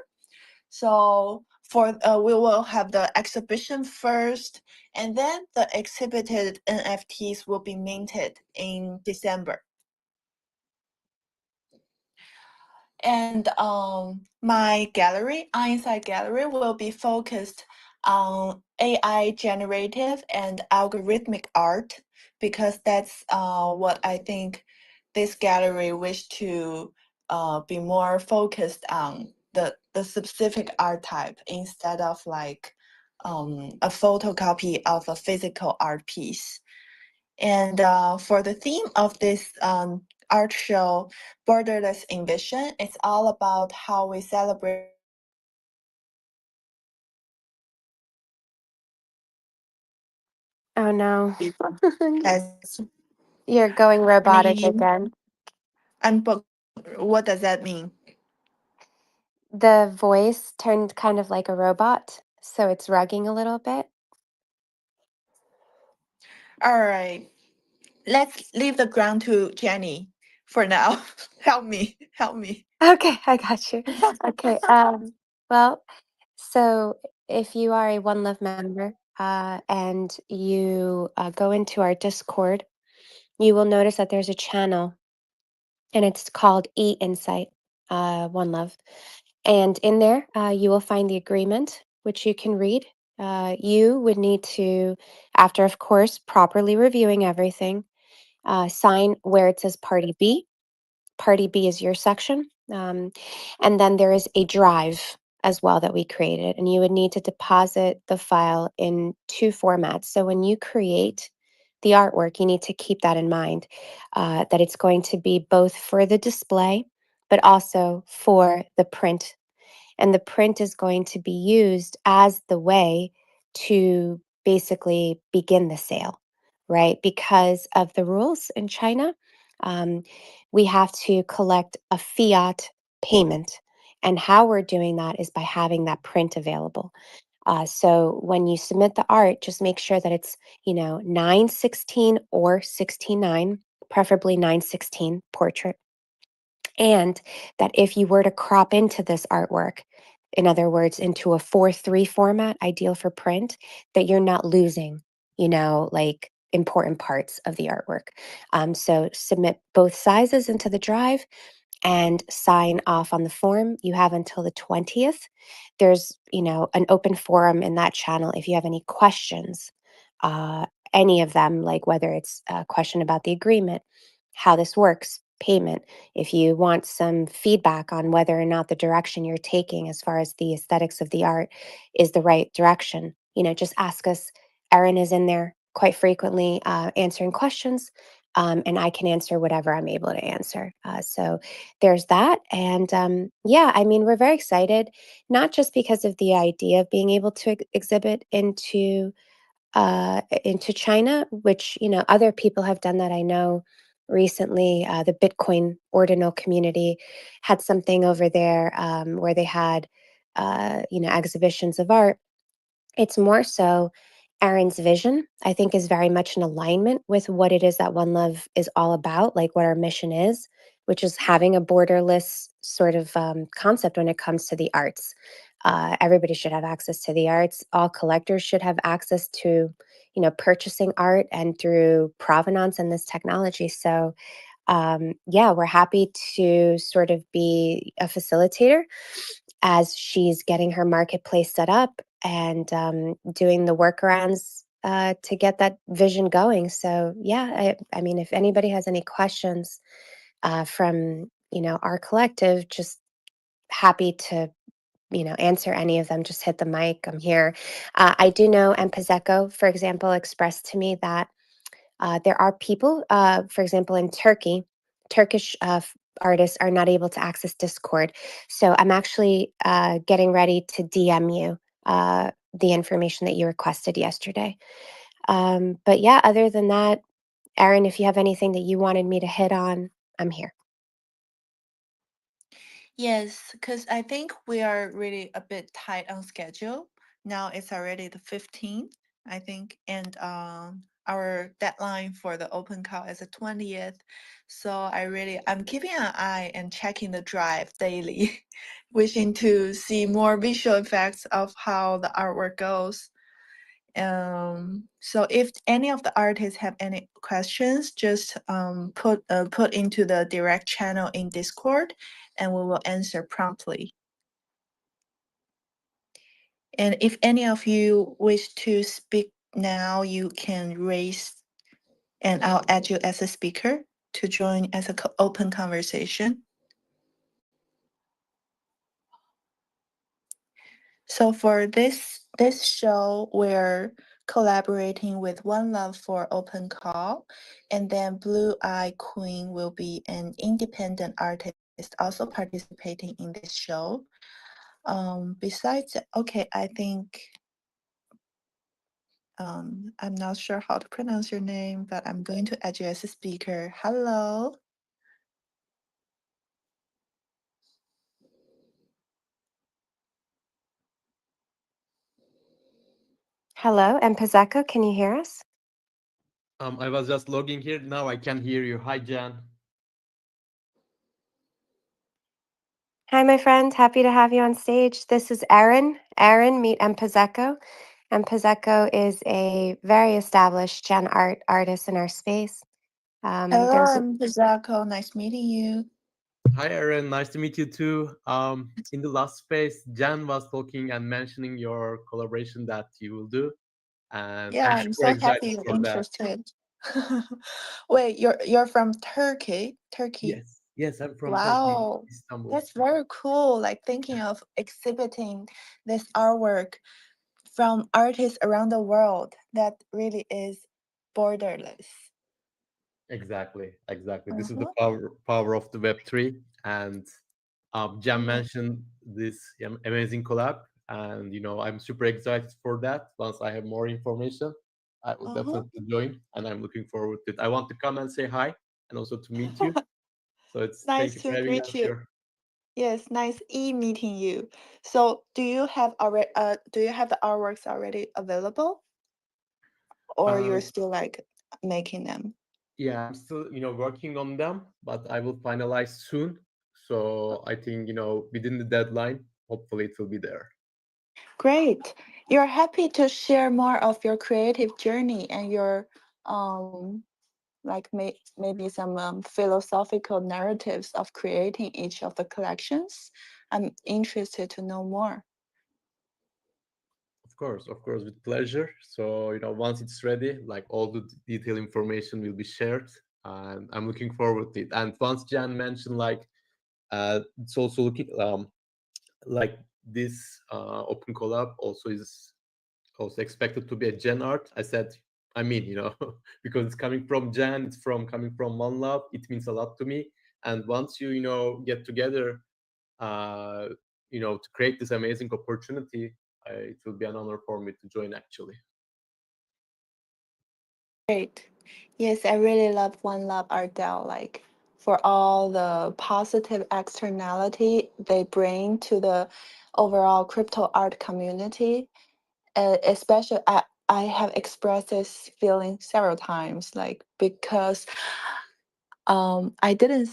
So we will have the exhibition first, and then the exhibited NFTs will be minted in December. And my gallery, Inside Gallery, will be focused on AI generative and algorithmic art because that's what I think this gallery wish to be more focused on the specific art type instead of like a photocopy of a physical art piece. And for the theme of this art show, Borderless Envision, it's all about how we celebrate Oh no. as You're going robotic mean again. and what does that mean? The voice turned kind of like a robot, so it's rugging a little bit. All right, let's leave the ground to Jenny for now. Help me, help me. Okay, I got you. Okay. Well, so if you are a One Love member and you go into our Discord, you will notice that there's a channel and it's called E-Insight, One Love. And in there, you will find the agreement, which you can read. You would need to, after, of course, properly reviewing everything, sign where it says Party B. Party B is your section. And then there is a drive as well that we created. And you would need to deposit the file in two formats. So when you create the artwork, you need to keep that in mind that it's going to be both for the display, but also for the print. And the print is going to be used as the way to basically begin the sale, right? Because of the rules in China, um, we have to collect a fiat payment. And how we're doing that is by having that print available. So when you submit the art, just make sure that it's, 916 or 16:9, preferably 916 portrait. And that if you were to crop into this artwork, in other words, into a 4:3 format, ideal for print, that you're not losing, like important parts of the artwork. So submit both sizes into the drive and sign off on the form. You have until the 20th. There's, an open forum in that channel if you have any questions, uh, any of them, like whether it's a question about the agreement, how this works, payment, if you want some feedback on whether or not the direction you're taking as far as the aesthetics of the art is the right direction, just ask us. Erin is in there quite frequently answering questions. And I can answer whatever I'm able to answer. So there's that. And yeah, I mean, we're very excited, not just because of the idea of being able to exhibit into China, which other people have done that. I know recently the Bitcoin ordinal community had something over there where they had exhibitions of art. It's more so Aaron's vision, I think, is very much in alignment with what it is that One Love is all about, like what our mission is, which is having a borderless sort of concept when it comes to the arts. Everybody should have access to the arts. All collectors should have access to, purchasing art and through provenance and this technology. So, yeah, we're happy to sort of be a facilitator as she's getting her marketplace set up and doing the workarounds to get that vision going. So yeah, I mean, if anybody has any questions from our collective, just happy to answer any of them. Just hit the mic. I'm here. I do know Empezeko, for example, expressed to me that there are people, for example, in Turkey, Turkish artists are not able to access Discord. So I'm actually getting ready to DM you the information that you requested yesterday. But yeah, other than that, Erin, if you have anything that you wanted me to hit on, I'm here. Yes, because I think we are really a bit tight on schedule. Now it's already the 15th, I think, and our deadline for the open call is the 20th. So I'm keeping an eye and checking the drive daily, wishing to see more visual effects of how the artwork goes. So if any of the artists have any questions, just put into the direct channel in Discord, and we will answer promptly. And if any of you wish to speak now, you can raise, and I'll add you as a speaker to join as an open conversation. So for this show, we're collaborating with One Love for Open Call, and then Blue Eye Queen will be an independent artist also participating in this show. Besides, okay, I think I'm not sure how to pronounce your name, but I'm going to add you as a speaker. Hello. Hello, Empezeko, can you hear us? I was just logging here. Now I can hear you. Hi, Jan. Hi, my friend. Happy to have you on stage. This is Erin. Erin, meet Empezeko. Empezeko is a very established Gen Art artist in our space. Hello, There's I'm Pizzaco. Nice meeting you. Hi, Aaron. Nice to meet you too. In the last space, Jan was talking and mentioning your collaboration that you will do, and Yeah, I'm I'm super so excited happy you're for that. interested. Wait, you're from Turkey? Turkey. Yes, I'm from Turkey, Wow, Istanbul. that's very cool. Like thinking of exhibiting this artwork from artists around the world. That really is borderless. Exactly. This is the Uh-huh. power of the Web3, and Jan Yeah. mentioned this amazing collab, and I'm super excited for that. Once I have more information, I will Uh-huh. definitely join, and I'm looking forward to it. I want to come and say hi, and also to meet you. So thank Nice you for to having meet us you. here. Yes, nice meeting you. So, do you have the artworks already available, or you're Um, still like making them? yeah, I'm still working on them, but I will finalize soon. So I think within the deadline, hopefully it will be there. Great. You're happy to share more of your creative journey and your like maybe some philosophical narratives of creating each of the collections. I'm interested to know more. Of course, with pleasure. So, once it's ready, like all the detailed information will be shared, and I'm looking forward to it. And once Jan mentioned, like, it's also looking like this open collab also is also expected to be a Gen art. I said, I mean, because it's coming from Jan, it's coming from One Love. It means a lot to me. And once you get together, uh, to create this amazing opportunity, it will be an honor for me to join actually. Great. Yes, I really love One Love Ardell, like for all the positive externality they bring to the overall crypto art community. Especially, I have expressed this feeling several times, like because I didn't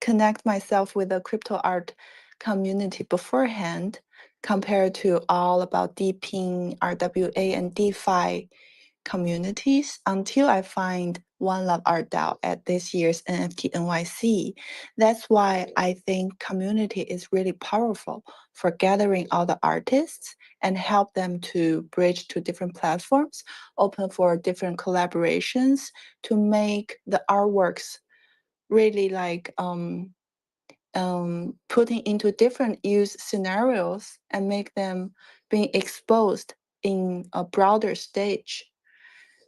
connect myself with the crypto art community beforehand compared to all about DePIN, RWA, and DeFi communities until I find One Love Art DAO at this year's NFT NYC. That's why I think community is really powerful for gathering all the artists and help them to bridge to different platforms, open for different collaborations to make the artworks really like putting into different use scenarios and make them being exposed in a broader stage.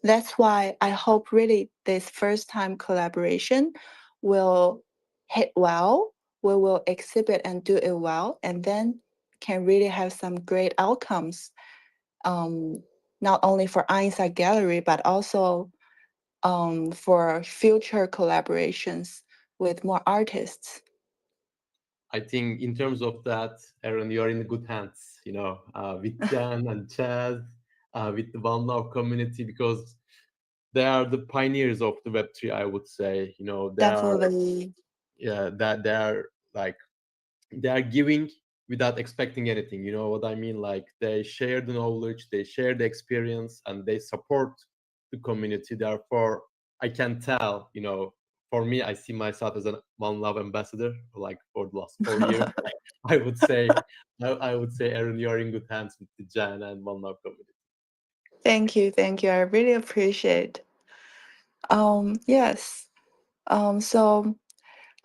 That's why I hope really this first time collaboration will hit well. We will exhibit and do it well, and then can really have some great outcomes, not only for Einstein Gallery, but also for future collaborations with more artists. I think in terms of that, Aaron, you are in good hands, with Jan and Chad, with the One Love community, because they are the pioneers of the Web3, I would say. They are, Definitely. yeah, that they are giving without expecting anything. You know what I mean? Like, they share the knowledge, they share the experience, and they support the community. Therefore, I can tell, for me, I see myself as a One Love ambassador, like for the last 4 years. I would say, Aaron, you are in good hands with the Jan and One Love community. Thank you, thank you. I really appreciate. Yes. So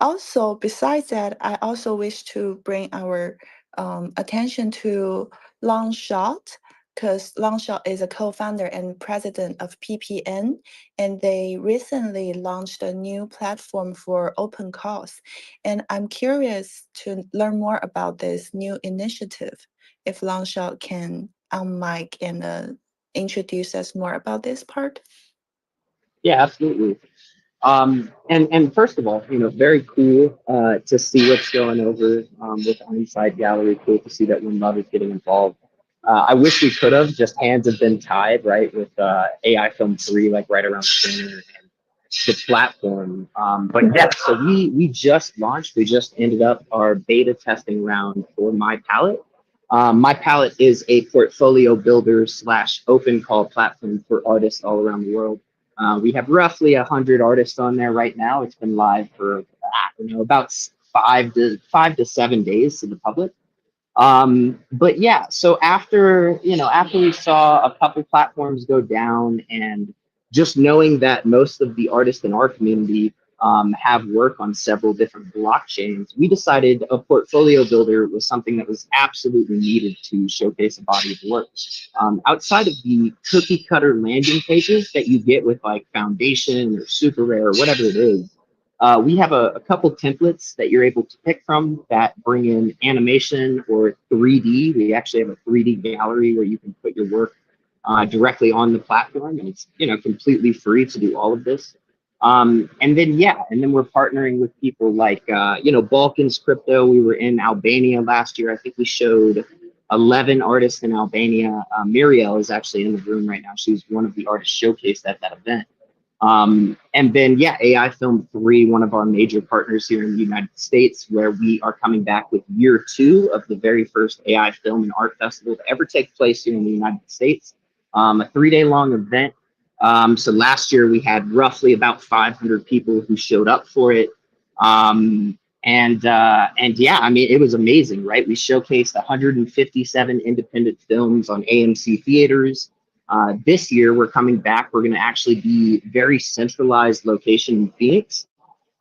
also, besides that, I also wish to bring our attention to Longshot, because Longshot is a co-founder and president of PPN, and they recently launched a new platform for open cause. And I'm curious to learn more about this new initiative. If Longshot can unmic and introduce us more about this part. Yeah, absolutely. And first of all, very cool to see what's going over with Inside Gallery. Cool to see that One Love is getting involved. I wish we could have. Just hands have been tied, right, with AI Film 3, like right around the corner, and the platform. But yeah, so we just launched. We just ended up our beta testing round for My Palette. My Palette is a portfolio builder / open call platform for artists all around the world. We have roughly 100 artists on there right now. It's been live for about 5 to 7 days to the public. But yeah, so after we saw a couple platforms go down, and just knowing that most of the artists in our community have work on several different blockchains, we decided a portfolio builder was something that was absolutely needed to showcase a body of work. Outside of the cookie cutter landing pages that you get with like Foundation or Super Rare or whatever it is, we have a couple templates that you're able to pick from that bring in animation or 3D. We actually have a 3D gallery where you can put your work directly on the platform, and it's completely free to do all of this. And then we're partnering with people like Balkans Crypto. We were in Albania last year. I think we showed 11 artists in Albania. Muriel is actually in the room right now. She was one of the artists showcased at that event. And then, AI Film 3, one of our major partners here in the United States, where we are coming back with year 2 of the very first AI Film and Art Festival to ever take place here in the United States. A 3-day long event. So last year we had roughly about 500 people who showed up for it. And yeah, I mean, it was amazing, right? We showcased 157 independent films on AMC theaters. This year we're coming back. We're going to actually be very centralized location in Phoenix.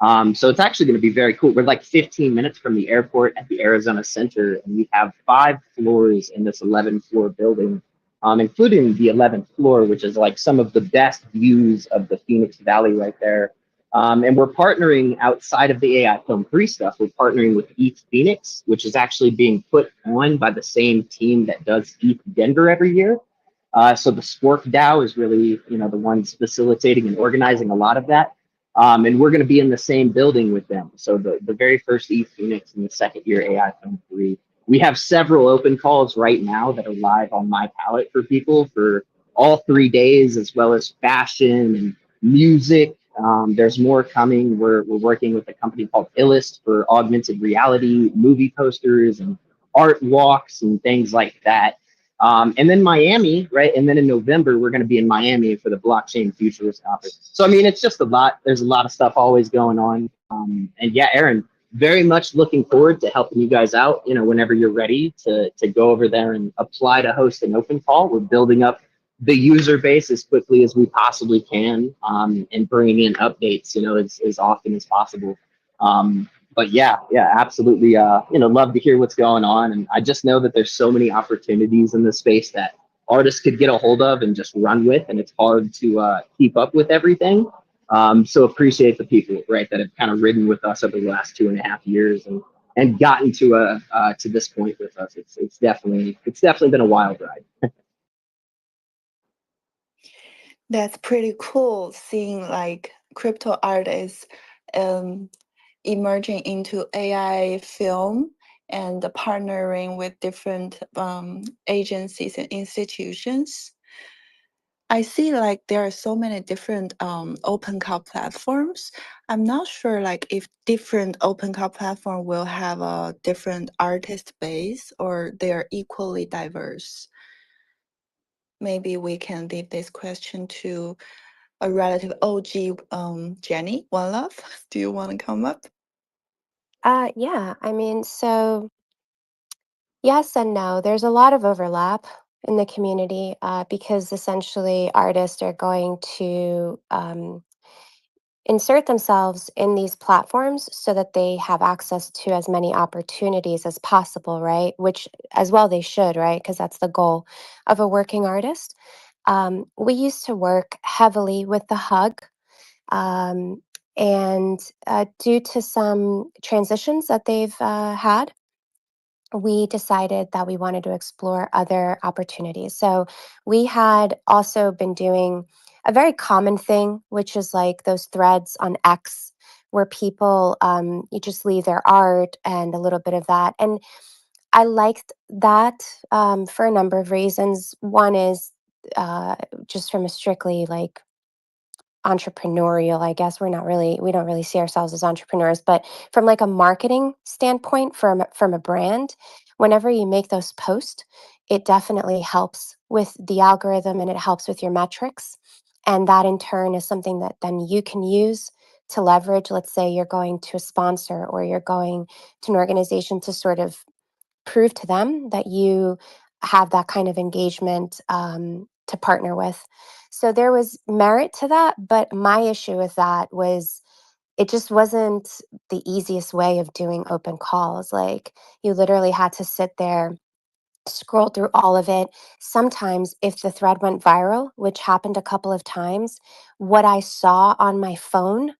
So it's actually going to be very cool. We're like 15 minutes from the airport at the Arizona Center, and we have 5 floors in this 11-floor building, including the 11th floor, which is like some of the best views of the Phoenix Valley right there. And we're partnering outside of the AI Film 3 stuff. We're partnering with ETH Phoenix, which is actually being put on by the same team that does ETH Denver every year. So the Spork DAO is really, the ones facilitating and organizing a lot of that. And we're going to be in the same building with them. So the very first ETH Phoenix and the second year AI Film 3. We have several open calls right now that are live on My Palette for people for all 3 days, as well as fashion and music. There's more coming. We're working with a company called Illust for augmented reality, movie posters and art walks and things like that. And then Miami, right? And then in November, we're going to be in Miami for the Blockchain Futurist Conference. So, I mean, it's just a lot. There's a lot of stuff always going on. And yeah, Aaron, very much looking forward to helping you guys out, whenever you're ready to go over there and apply to host an open call. We're building up the user base as quickly as we possibly can, and bringing in updates, as often as possible. But yeah, absolutely. Love to hear what's going on. And I just know that there's so many opportunities in this space that artists could get a hold of and just run with, and it's hard to keep up with everything. So appreciate the people, right, that have kind of ridden with us over the last 2.5 years and gotten to this point with us. It's definitely been a wild ride. That's pretty cool seeing like crypto artists emerging into AI film and partnering with different agencies and institutions. I see like there are so many different open call platforms. I'm not sure like if different open call platform will have a different artist base or they are equally diverse. Maybe we can leave this question to a relative OG, Jenny, One Love. Do you want to come up? Yeah, I mean, so yes and no. There's a lot of overlap in the community because essentially artists are going to insert themselves in these platforms so that they have access to as many opportunities as possible, right? Which as well they should, right? Because that's the goal of a working artist. We used to work heavily with the Hug. Um, and due to some transitions that they've had, we decided that we wanted to explore other opportunities. So we had also been doing a very common thing, which is like those threads on X where people you just leave their art and a little bit of that. And I liked that for a number of reasons. One is uh, just from a strictly like entrepreneurial, I guess. We don't really see ourselves as entrepreneurs, but from like a marketing standpoint, from a brand, whenever you make those posts, it definitely helps with the algorithm and it helps with your metrics. And that in turn is something that then you can use to leverage. Let's say you're going to a sponsor or you're going to an organization to sort of prove to them that you have that kind of engagement to partner with. So there was merit to that, but my issue with that was it just wasn't the easiest way of doing open calls. Like you literally had to sit there, scroll through all of it. Sometimes, if the thread went viral, which happened a couple of times, what I saw on my phone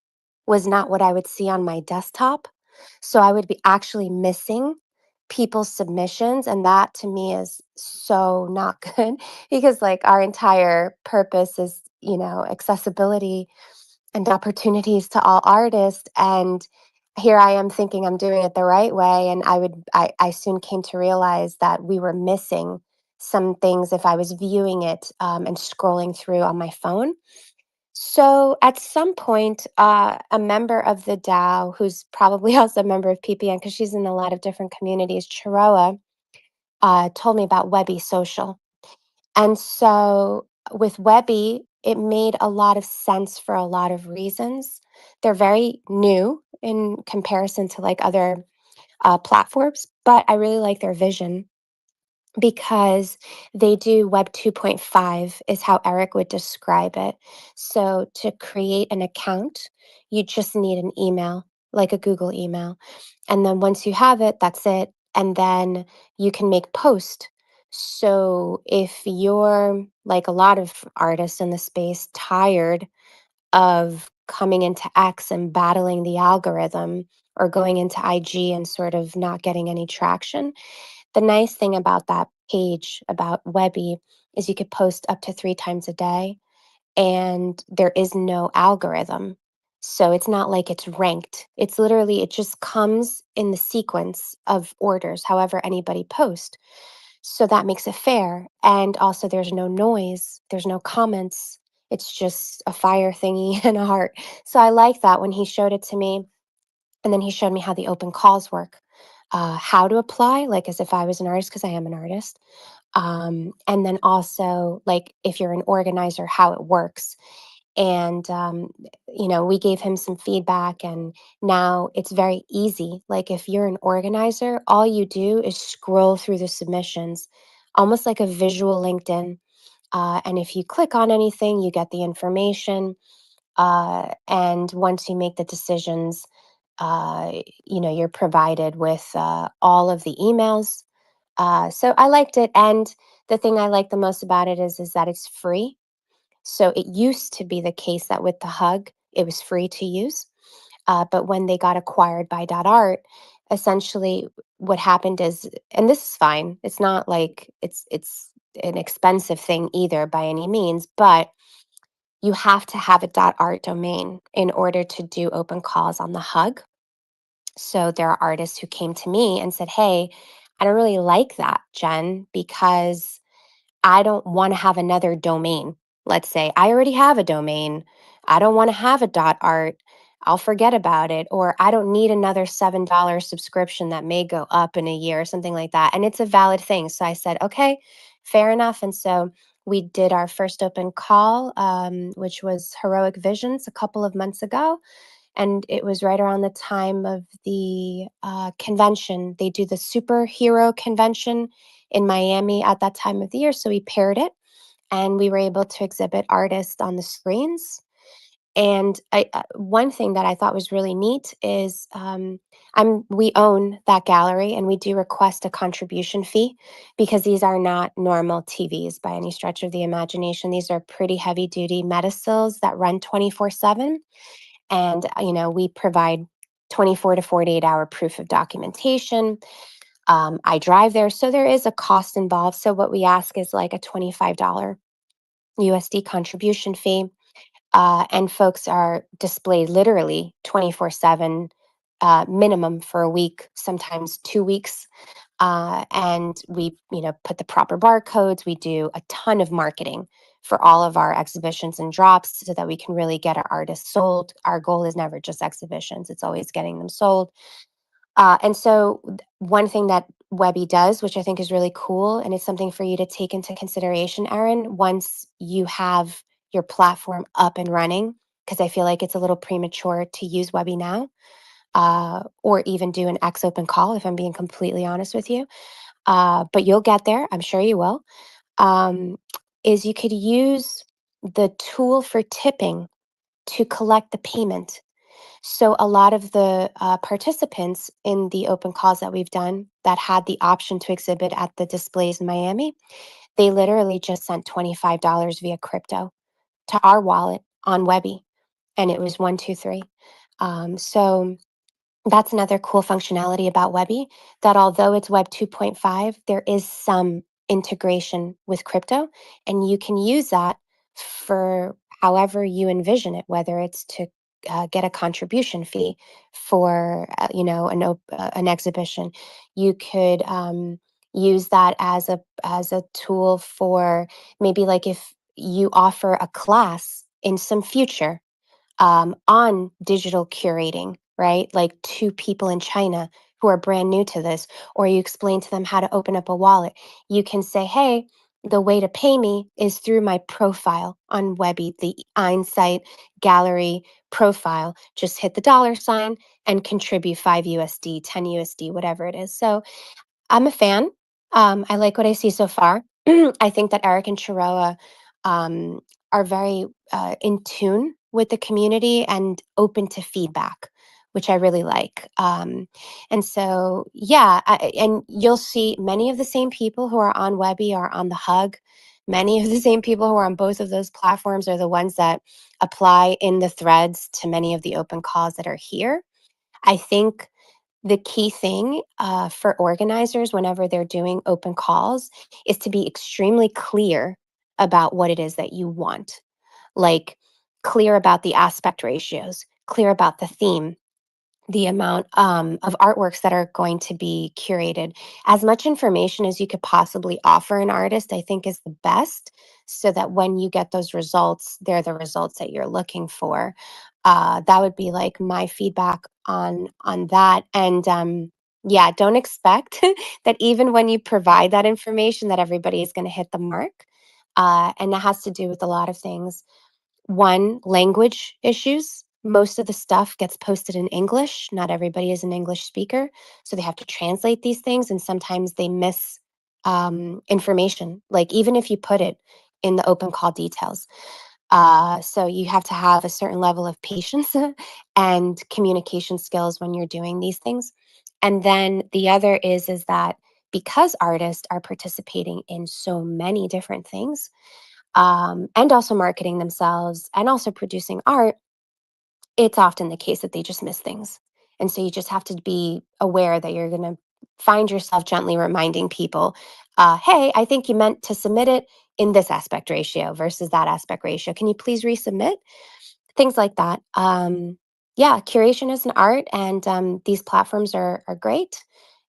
was not what I would see on my desktop. So I would be actually missing people's submissions. And that to me is so not good because, like, our entire purpose is, accessibility and opportunities to all artists. And here I am thinking I'm doing it the right way. And I soon came to realize that we were missing some things if I was viewing it and scrolling through on my phone. So at some point, a member of the DAO, who's probably also a member of PPN because she's in a lot of different communities, Chiroa, told me about Webby Social. And so with Webby, it made a lot of sense for a lot of reasons. They're very new in comparison to like other platforms, but I really like their vision because they do Web 2.5, is how Eric would describe it. So to create an account, you just need an email, like a Google email. And then once you have it, that's it. And then you can make posts. So if you're like a lot of artists in the space, tired of coming into X and battling the algorithm or going into IG and sort of not getting any traction, the nice thing about that page about Webby is you could post up to 3 times a day and there is no algorithm. So it's not like it's ranked. It's literally, it just comes in the sequence of orders, however anybody post. So that makes it fair. And also there's no noise, there's no comments. It's just a fire thingy and a heart. So I like that when he showed it to me. And then he showed me how the open calls work, how to apply, like as if I was an artist, because I am an artist, And then also, like, if you're an organizer, how it works. And, we gave him some feedback, and now it's very easy. Like, if you're an organizer, all you do is scroll through the submissions, almost like a visual LinkedIn. And if you click on anything, you get the information. And once you make the decisions, you're provided with all of the emails. So I liked it. And the thing I like the most about it is that it's free. So it used to be the case that with the Hug, it was free to use. But when they got acquired by Art, essentially what happened is, and this is fine. It's not like it's an expensive thing either by any means, but you have to have a .art domain in order to do open calls on the Hug. So there are artists who came to me and said, "Hey, I don't really like that, Jen, because I don't want to have another domain. Let's say I already have a domain. I don't want to have a .art. I'll forget about it, or I don't need another $7 subscription that may go up in a year or something like that." And it's a valid thing. So I said, "Okay, fair enough." And so we did our first open call, which was Heroic Visions a couple of months ago. And it was right around the time of the convention. They do the superhero convention in Miami at that time of the year. So we paired it, and we were able to exhibit artists on the screens. And one thing that I thought was really neat is we own that gallery, and we do request a contribution fee because these are not normal TVs by any stretch of the imagination. These are pretty heavy duty Metasils that run 24/7. And, we provide 24 to 48-hour proof of documentation. I drive there, so there is a cost involved. So what we ask is like a $25 USD contribution fee. And folks are displayed literally 24/7, minimum for a week, sometimes 2 weeks. And we, put the proper barcodes. We do a ton of marketing for all of our exhibitions and drops so that we can really get our artists sold. Our goal is never just exhibitions, it's always getting them sold. And so one thing that Webby does, which I think is really cool, and it's something for you to take into consideration, Aaron, once you have your platform up and running, because I feel like it's a little premature to use Webby now, or even do an X open call, if I'm being completely honest with you. But you'll get there. I'm sure you will. Um, is you could use the tool for tipping to collect the payment. So a lot of the participants in the open calls that we've done that had the option to exhibit at the displays in Miami, they literally just sent $25 via crypto to our wallet on Webby, and it was 123. So that's another cool functionality about Webby, that although it's Web 2.5, there is some integration with crypto, and you can use that for however you envision it, whether it's to get a contribution fee for an exhibition. You could use that as a tool for maybe, like, if you offer a class in some future on digital curating, right? Like, to people in China who are brand new to this, or you explain to them how to open up a wallet. You can say, "Hey, the way to pay me is through my profile on Webby, the Einsight Gallery profile. Just hit the $ and contribute 5 USD, 10 USD, whatever it is." So I'm a fan. I like what I see so far. I think that Eric and Chiroa are very in tune with the community and open to feedback, which I really like. And so, yeah, and you'll see many of the same people who are on Webby are on the Hug. Many of the same people who are on both of those platforms are the ones that apply in the threads to many of the open calls that are here. I think the key thing for organizers whenever they're doing open calls is to be extremely clear about what it is that you want. Like, clear about the aspect ratios, clear about the theme, the amount of artworks that are going to be curated. As much information as you could possibly offer an artist, I think, is the best, so that when you get those results, they're the results that you're looking for. That would be like my feedback on that. And yeah, don't expect that even when you provide that information that everybody is going to hit the mark. And that has to do with a lot of things. One, language issues. Most of the stuff gets posted in English. Not everybody is an English speaker. So they have to translate these things, and sometimes they miss information, like even if you put it in the open call details. So you have to have a certain level of patience and communication skills when you're doing these things. And then the other is that because artists are participating in so many different things, and also marketing themselves and also producing art, it's often the case that they just miss things. And so you just have to be aware that you're going to find yourself gently reminding people, hey, I think you meant to submit it in this aspect ratio versus that aspect ratio. Can you please resubmit? Things like that. Yeah, curation is an art, and these platforms are great.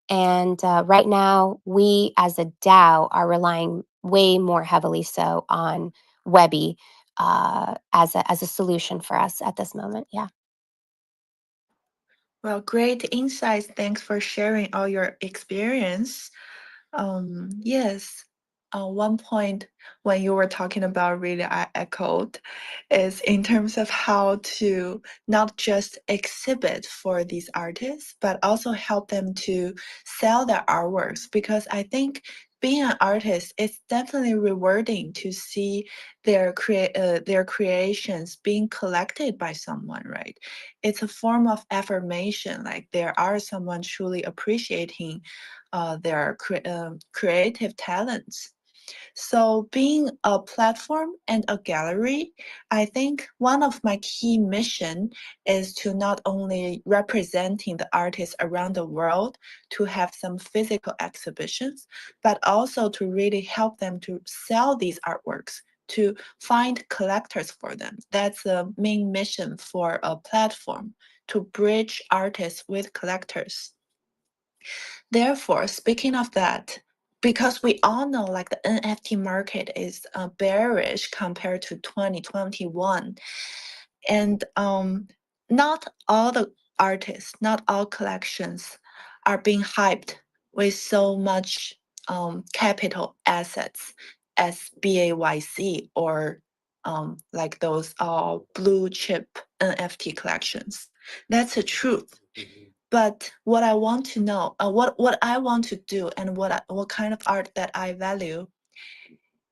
And right now, we as a DAO are relying way more heavily so on Webby as a solution for us at this moment. Yeah. Well, great insights. Thanks for sharing all your experience. Yes, one point when you were talking about really I echoed is in terms of how to not just exhibit for these artists, but also help them to sell their artworks. Because I think being an artist, it's definitely rewarding to see their creations being collected by someone, right? It's a form of affirmation, like there are someone truly appreciating their creative talents. So, being a platform and a gallery, I think one of my key mission is to not only representing the artists around the world to have some physical exhibitions, but also to really help them to sell these artworks, to find collectors for them. That's the main mission for a platform, to bridge artists with collectors. Therefore, speaking of that, because we all know like the NFT market is bearish compared to 2021, and not all the artists, not all collections are being hyped with so much capital assets as BAYC or like those blue chip NFT collections. That's the truth. But what I want to know, what I want to do, and what kind of art that I value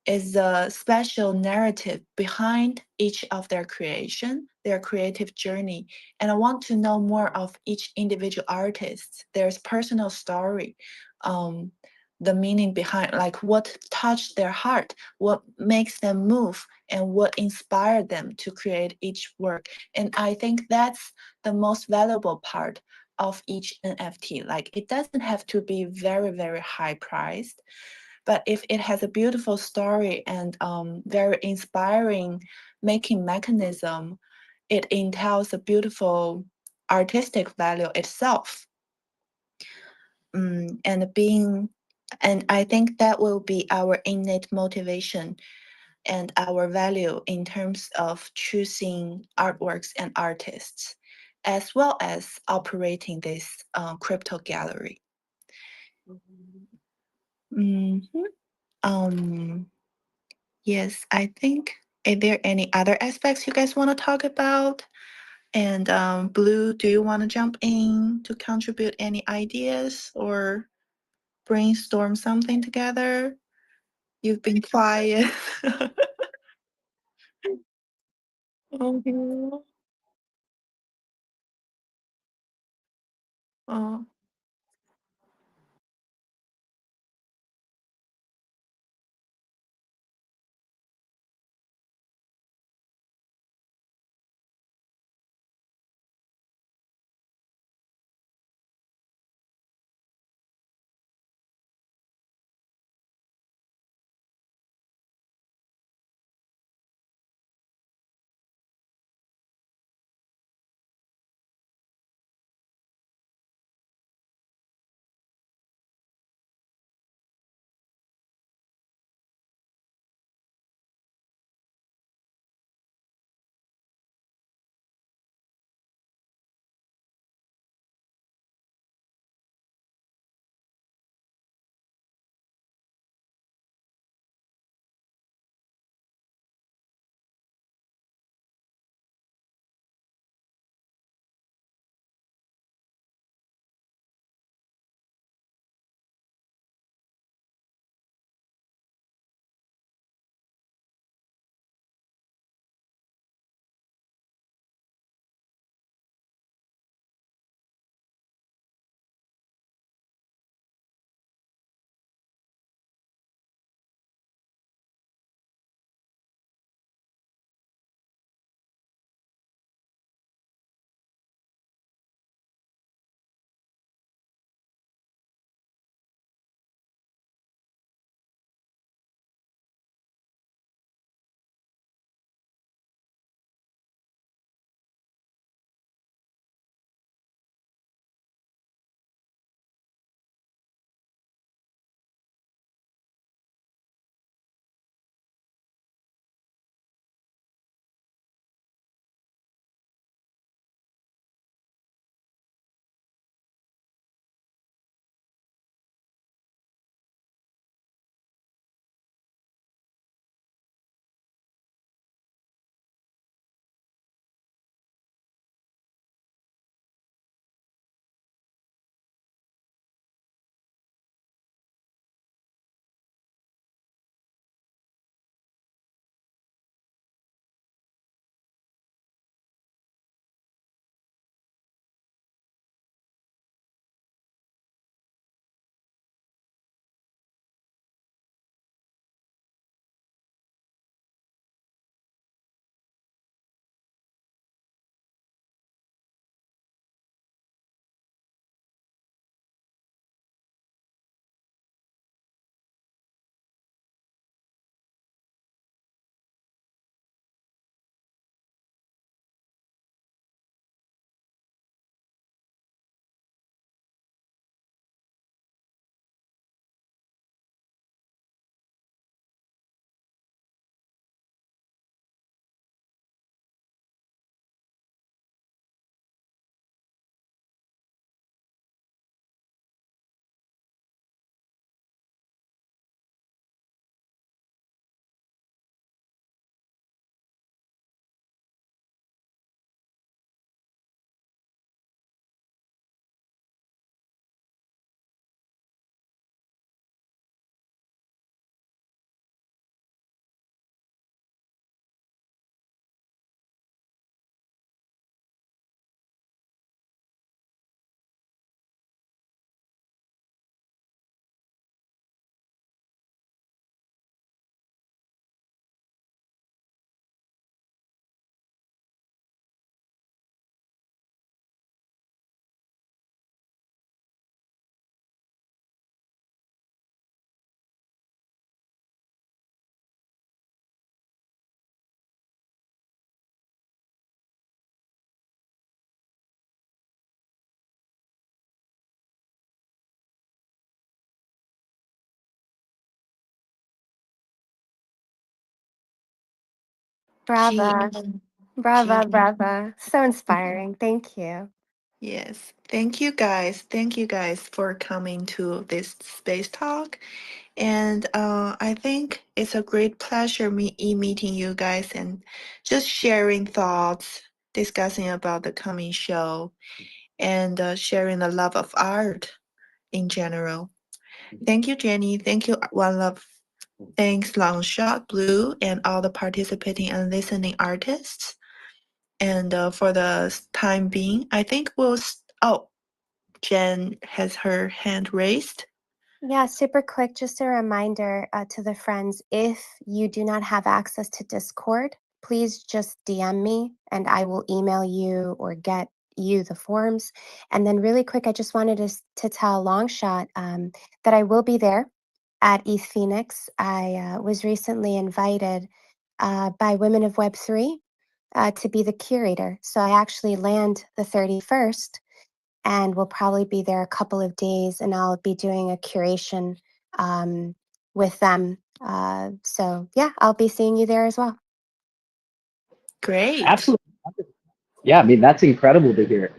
is the special narrative behind each of their creation, their creative journey. And I want to know more of each individual artist, their personal story, um, the meaning behind, like what touched their heart, what makes them move, and what inspired them to create each work. And I think that's the most valuable part of each NFT. Like it doesn't have to be very, very high priced, but if it has a beautiful story and very inspiring making mechanism, it entails a beautiful artistic value itself. And I think that will be our innate motivation and our value in terms of choosing artworks and artists, as well as operating this crypto gallery. Mhm. Um, Yes, I think. Are there any other aspects you guys want to talk about? And Blue, do you want to jump in to contribute any ideas or brainstorm something together? You've been quiet. Mhm. Oh, Brava. Jean. Brava, Jean. brava. So inspiring. Thank you. Yes. Thank you guys. Thank you guys for coming to this space talk. And I think it's a great pleasure meeting you guys and just sharing thoughts, discussing about the coming show, and sharing the love of art in general. Thank you, Jenny. Thank you, One Love. Thanks, Longshot, Blue, and all the participating and listening artists. And for the time being, I think oh, Jen has her hand raised. Yeah, super quick. Just a reminder to the friends, if you do not have access to Discord, please just DM me and I will email you or get you the forms. And then really quick, I just wanted to tell Longshot that I will be there at ETH Phoenix. I was recently invited by Women of Web3 to be the curator. So I actually land the 31st and we'll probably be there a couple of days and I'll be doing a curation with them. So yeah, I'll be seeing you there as well. Great. Absolutely. Yeah, I mean that's incredible to hear.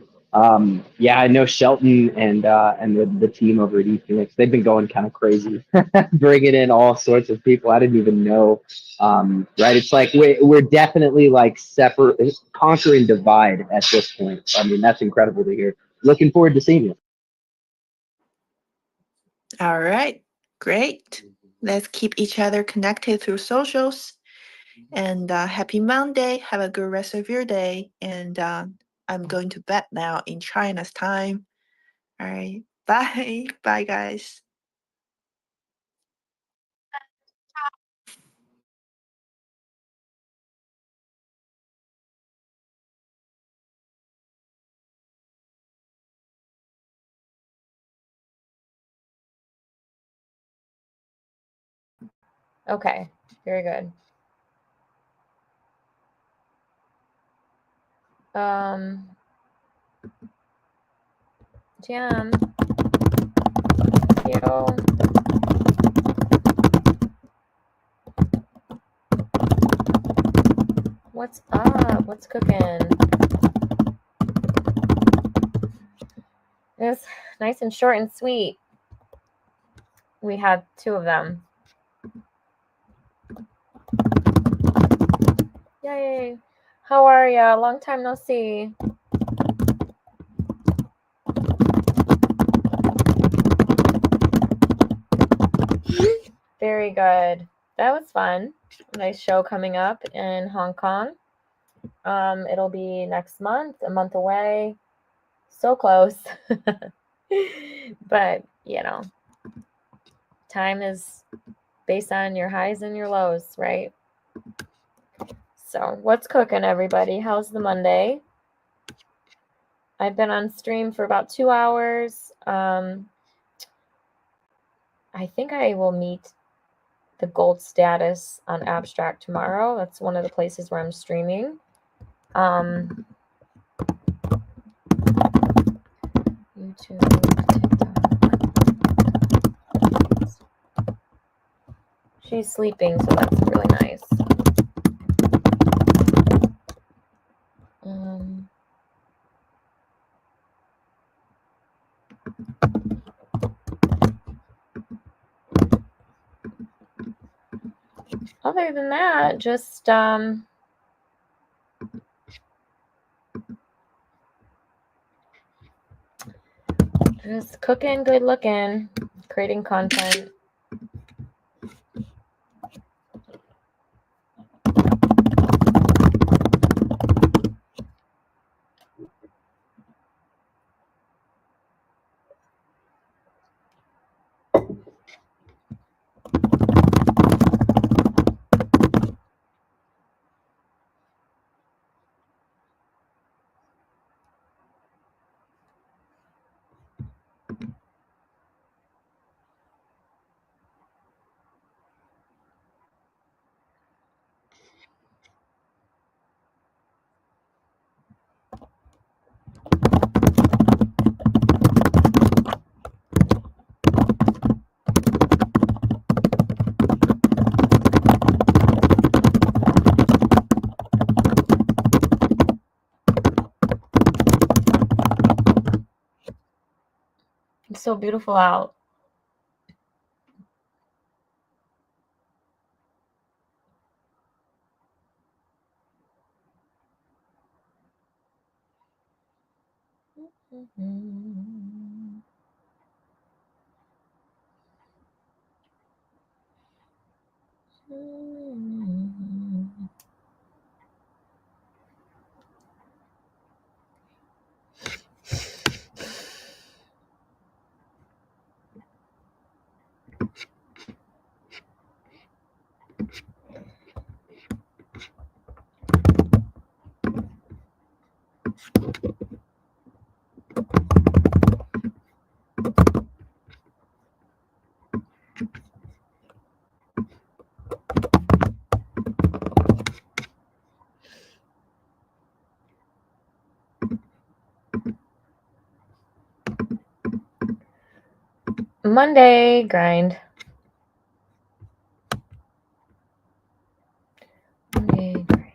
Yeah, I know Shelton and the team over at ePhoenix. They've been going kind of crazy, bringing in all sorts of people. I didn't even know. Right? It's like we're definitely like separate, conquering divide at this point. I mean, that's incredible to hear. Looking forward to seeing you. All right. Great. Let's keep each other connected through socials. And happy Monday. Have a good rest of your day. And I'm going to bed now in China's time. All right. Bye. Bye, guys. Okay, very good. Jam. Thank you. What's up? What's cooking? It was nice and short and sweet. We had 2 of them. Yay. How are ya? Long time no see. Very good. That was fun. Nice show coming up in Hong Kong. It'll be next month, a month away. So close. But, you know, time is based on your highs and your lows, right? So, what's cooking, everybody? How's the Monday? I've been on stream for about 2 hours. I think I will meet the gold status on Abstract tomorrow. That's one of the places where I'm streaming. YouTube, TikTok. She's sleeping, so that's really nice. Other than that, just cooking, good looking, creating content. so beautiful out. Monday grind. Monday grind.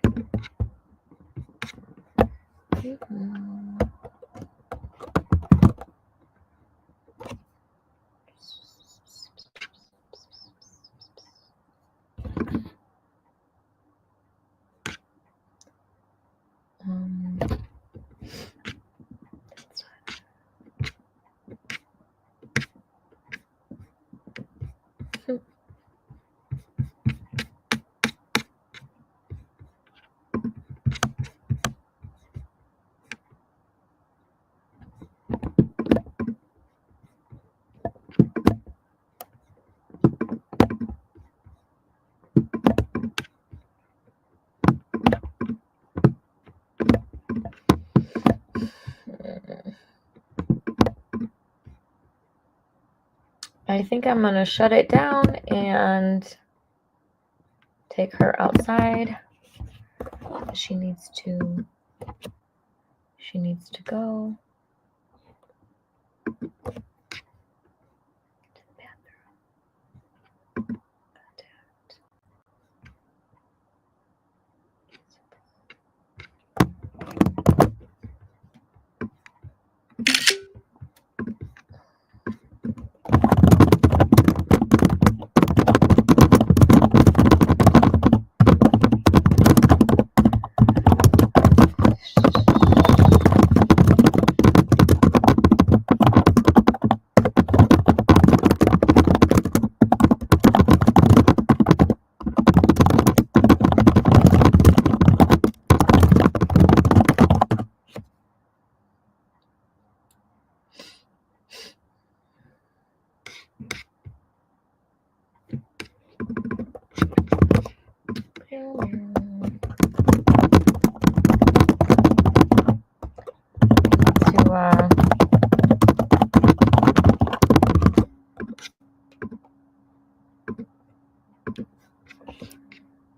I think I'm going to shut it down and take her outside. She needs to go.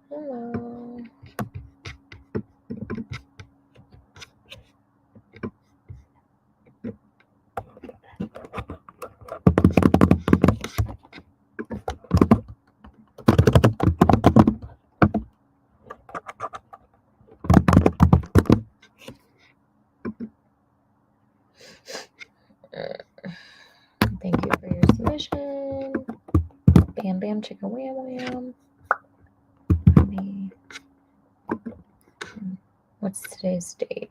Hello. Thank you for your submission. Bam, bam, chicka, wham, wham. What's today's date?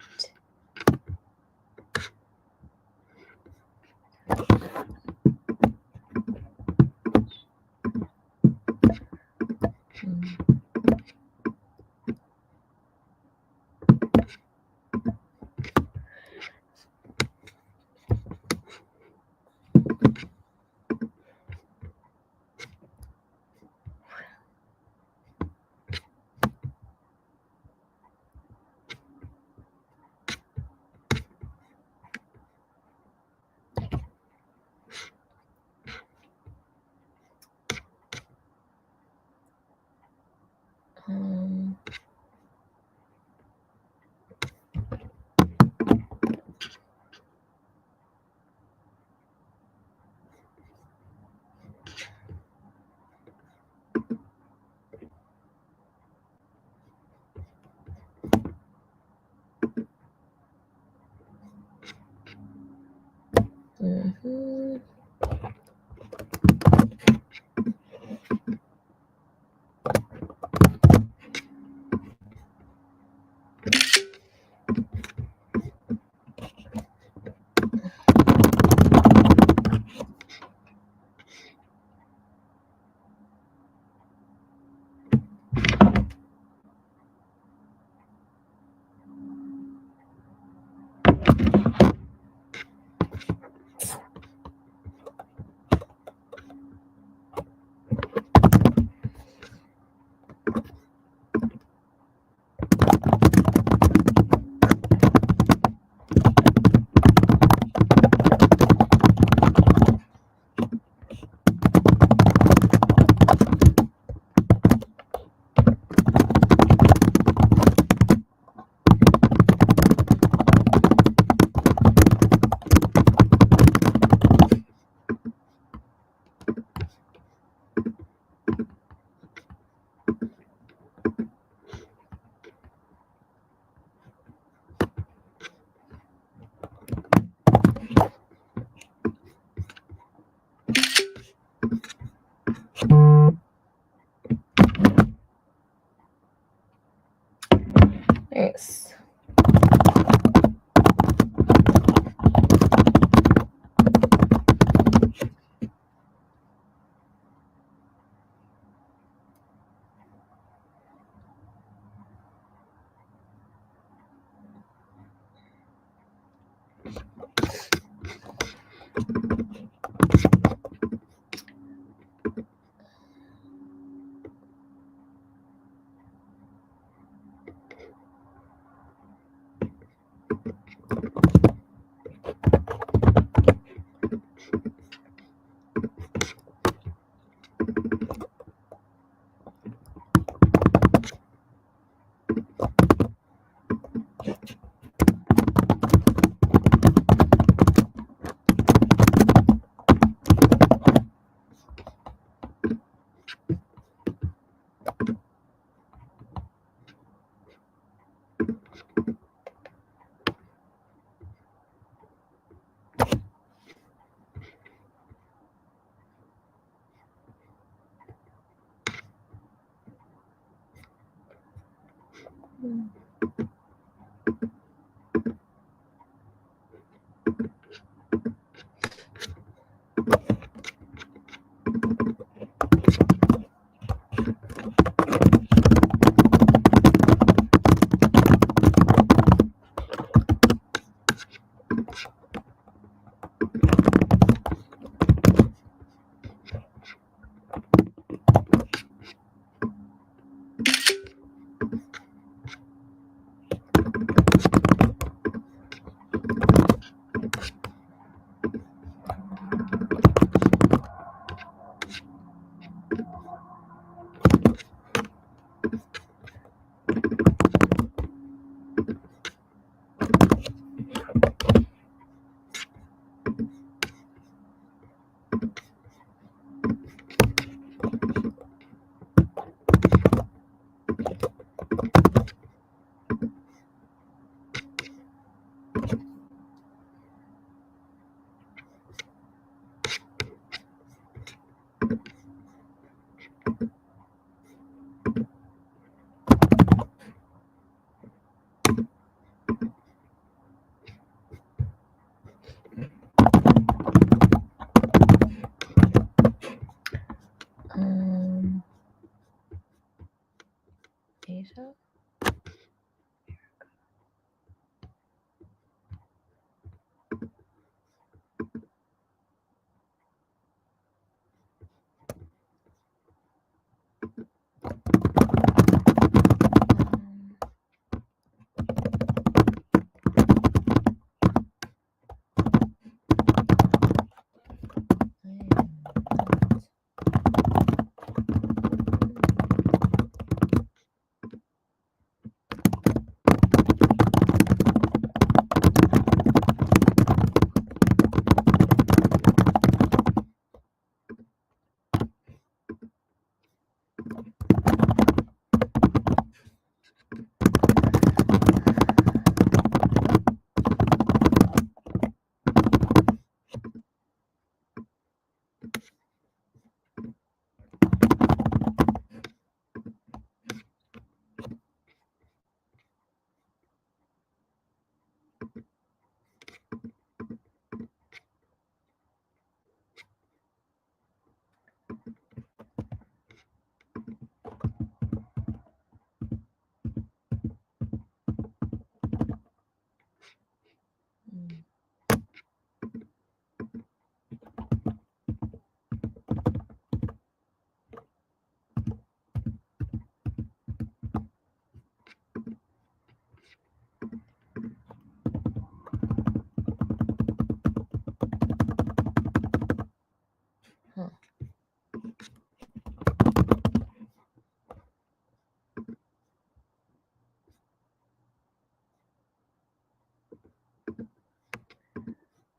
Asia?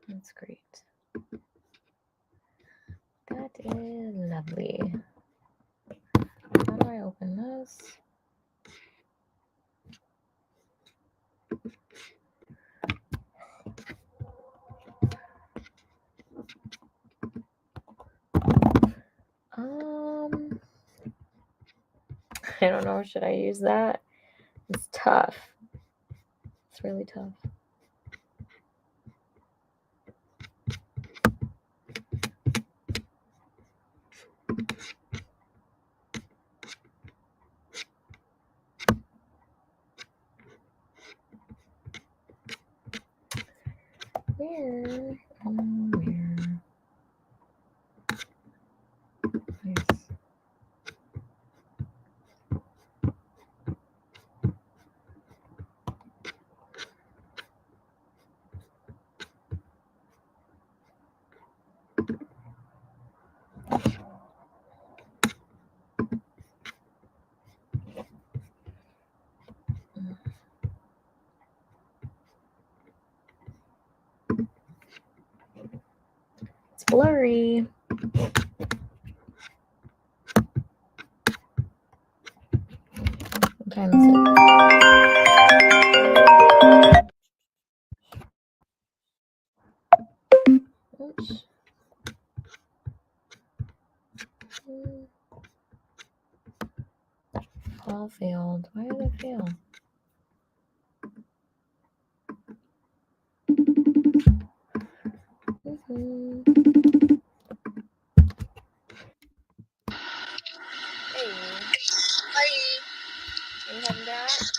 That's great. That is lovely. How do I open this? I don't know. Should I use that? It's tough. It's really tough. Where? Where? Nice. It's blurry. What time is it? Oops. All failed. Why did it fail? Hey, Hi. are you heading back?